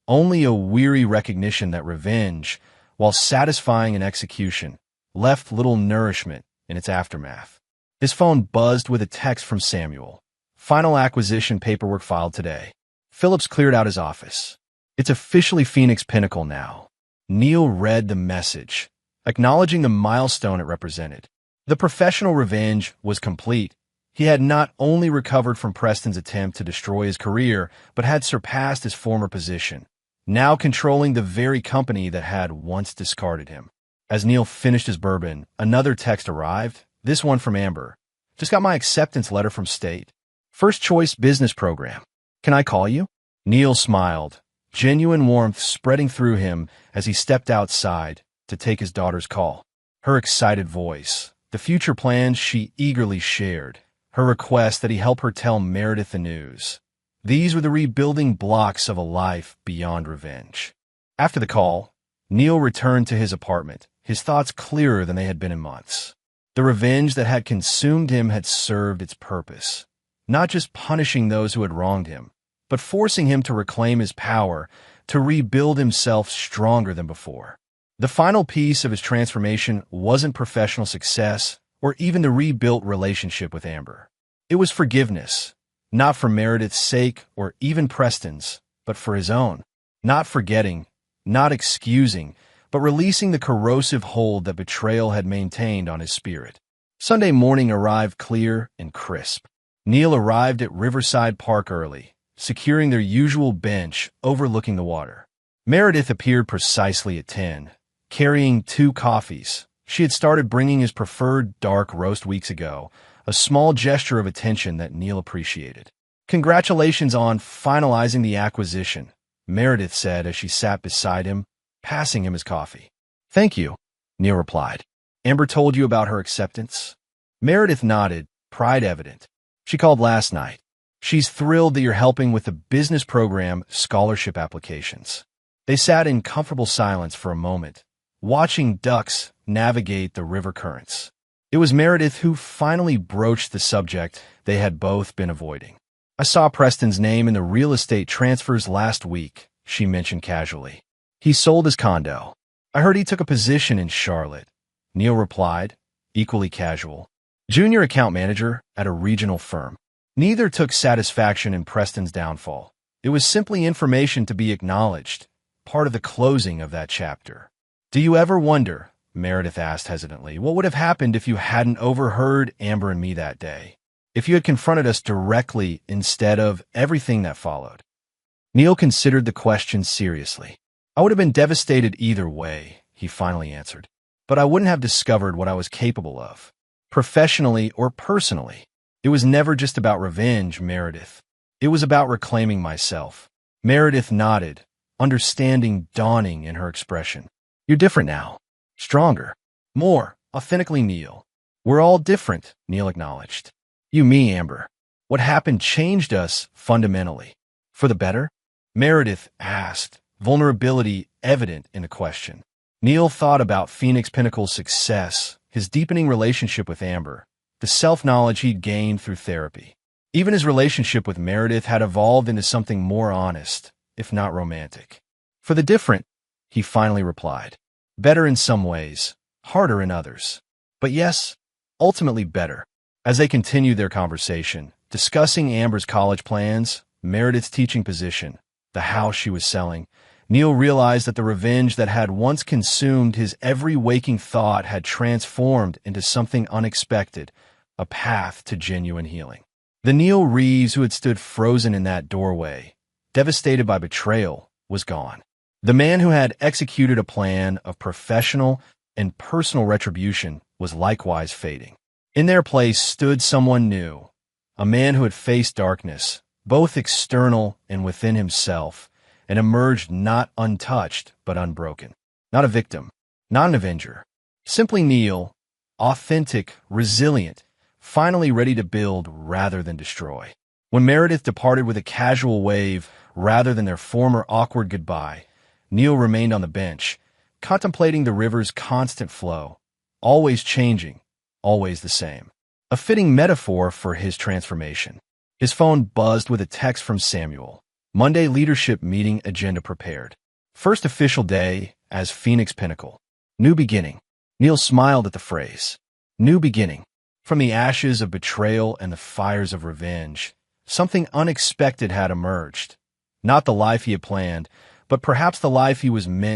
only a weary recognition that revenge, while satisfying in execution, left little nourishment in its aftermath. His phone buzzed with a text from Samuel. Final acquisition paperwork filed today. Phillips cleared out his office. It's officially Phoenix Pinnacle now. Neil read the message, acknowledging the milestone it represented. The professional revenge was complete. He had not only recovered from Preston's attempt to destroy his career, but had surpassed his former position, now controlling the very company that had once discarded him. As Neil finished his bourbon, another text arrived, this one from Amber. Just got my acceptance letter from State. First choice business program. Can I call you? Neil smiled, genuine warmth spreading through him as he stepped outside to take his daughter's call. Her excited voice, the future plans she eagerly shared, her request that he help her tell Meredith the news. These were the rebuilding blocks of a life beyond revenge. After the call, Neil returned to his apartment, his thoughts clearer than they had been in months. The revenge that had consumed him had served its purpose, not just punishing those who had wronged him, but forcing him to reclaim his power, to rebuild himself stronger than before. The final piece of his transformation wasn't professional success or even the rebuilt relationship with Amber. It was forgiveness, not for Meredith's sake or even Preston's, but for his own. Not forgetting, not excusing, but releasing the corrosive hold that betrayal had maintained on his spirit. Sunday morning arrived clear and crisp. Neil arrived at Riverside Park early, securing their usual bench overlooking the water. Meredith appeared precisely at 10, carrying 2 coffees. She had started bringing his preferred dark roast weeks ago, a small gesture of attention that Neil appreciated. "Congratulations on finalizing the acquisition," Meredith said as she sat beside him, passing him his coffee. "Thank you," Neil replied. "Amber told you about her acceptance?" Meredith nodded, pride evident. "She called last night. She's thrilled that you're helping with the business program scholarship applications." They sat in comfortable silence for a moment, watching ducks navigate the river currents. It was Meredith who finally broached the subject they had both been avoiding. "I saw Preston's name in the real estate transfers last week," she mentioned casually. "He sold his condo. I heard he took a position in Charlotte," Neil replied, equally casual. "Junior account manager at a regional firm." Neither took satisfaction in Preston's downfall. It was simply information to be acknowledged, part of the closing of that chapter. "Do you ever wonder," Meredith asked hesitantly, "what would have happened if you hadn't overheard Amber and me that day? If you had confronted us directly instead of everything that followed?" Neil considered the question seriously. "I would have been devastated either way," he finally answered. "But I wouldn't have discovered what I was capable of, professionally or personally. It was never just about revenge, Meredith. It was about reclaiming myself." Meredith nodded, understanding dawning in her expression. "You're different now. Stronger. More authentically Neil." "We're all different," Neil acknowledged. "You, me, Amber. What happened changed us fundamentally." "For the better?" Meredith asked, vulnerability evident in the question. Neil thought about Phoenix Pinnacle's success, his deepening relationship with Amber, the self-knowledge he'd gained through therapy. Even his relationship with Meredith had evolved into something more honest, if not romantic. "For the different," he finally replied. "Better in some ways, harder in others. But yes, ultimately better." As they continued their conversation, discussing Amber's college plans, Meredith's teaching position, the house she was selling, Neil realized that the revenge that had once consumed his every waking thought had transformed into something unexpected, a path to genuine healing. The Neil Reeves who had stood frozen in that doorway, devastated by betrayal, was gone. The man who had executed a plan of professional and personal retribution was likewise fading. In their place stood someone new, a man who had faced darkness, both external and within himself, and emerged not untouched but unbroken. Not a victim, not an avenger. Simply Neil, authentic, resilient, finally ready to build rather than destroy. When Meredith departed with a casual wave rather than their former awkward goodbye, Neil remained on the bench, contemplating the river's constant flow, always changing, always the same. A fitting metaphor for his transformation. His phone buzzed with a text from Samuel. Monday leadership meeting agenda prepared. First official day as Phoenix Pinnacle. New beginning. Neil smiled at the phrase. New beginning. From the ashes of betrayal and the fires of revenge, something unexpected had emerged. Not the life he had planned, but perhaps the life he was meant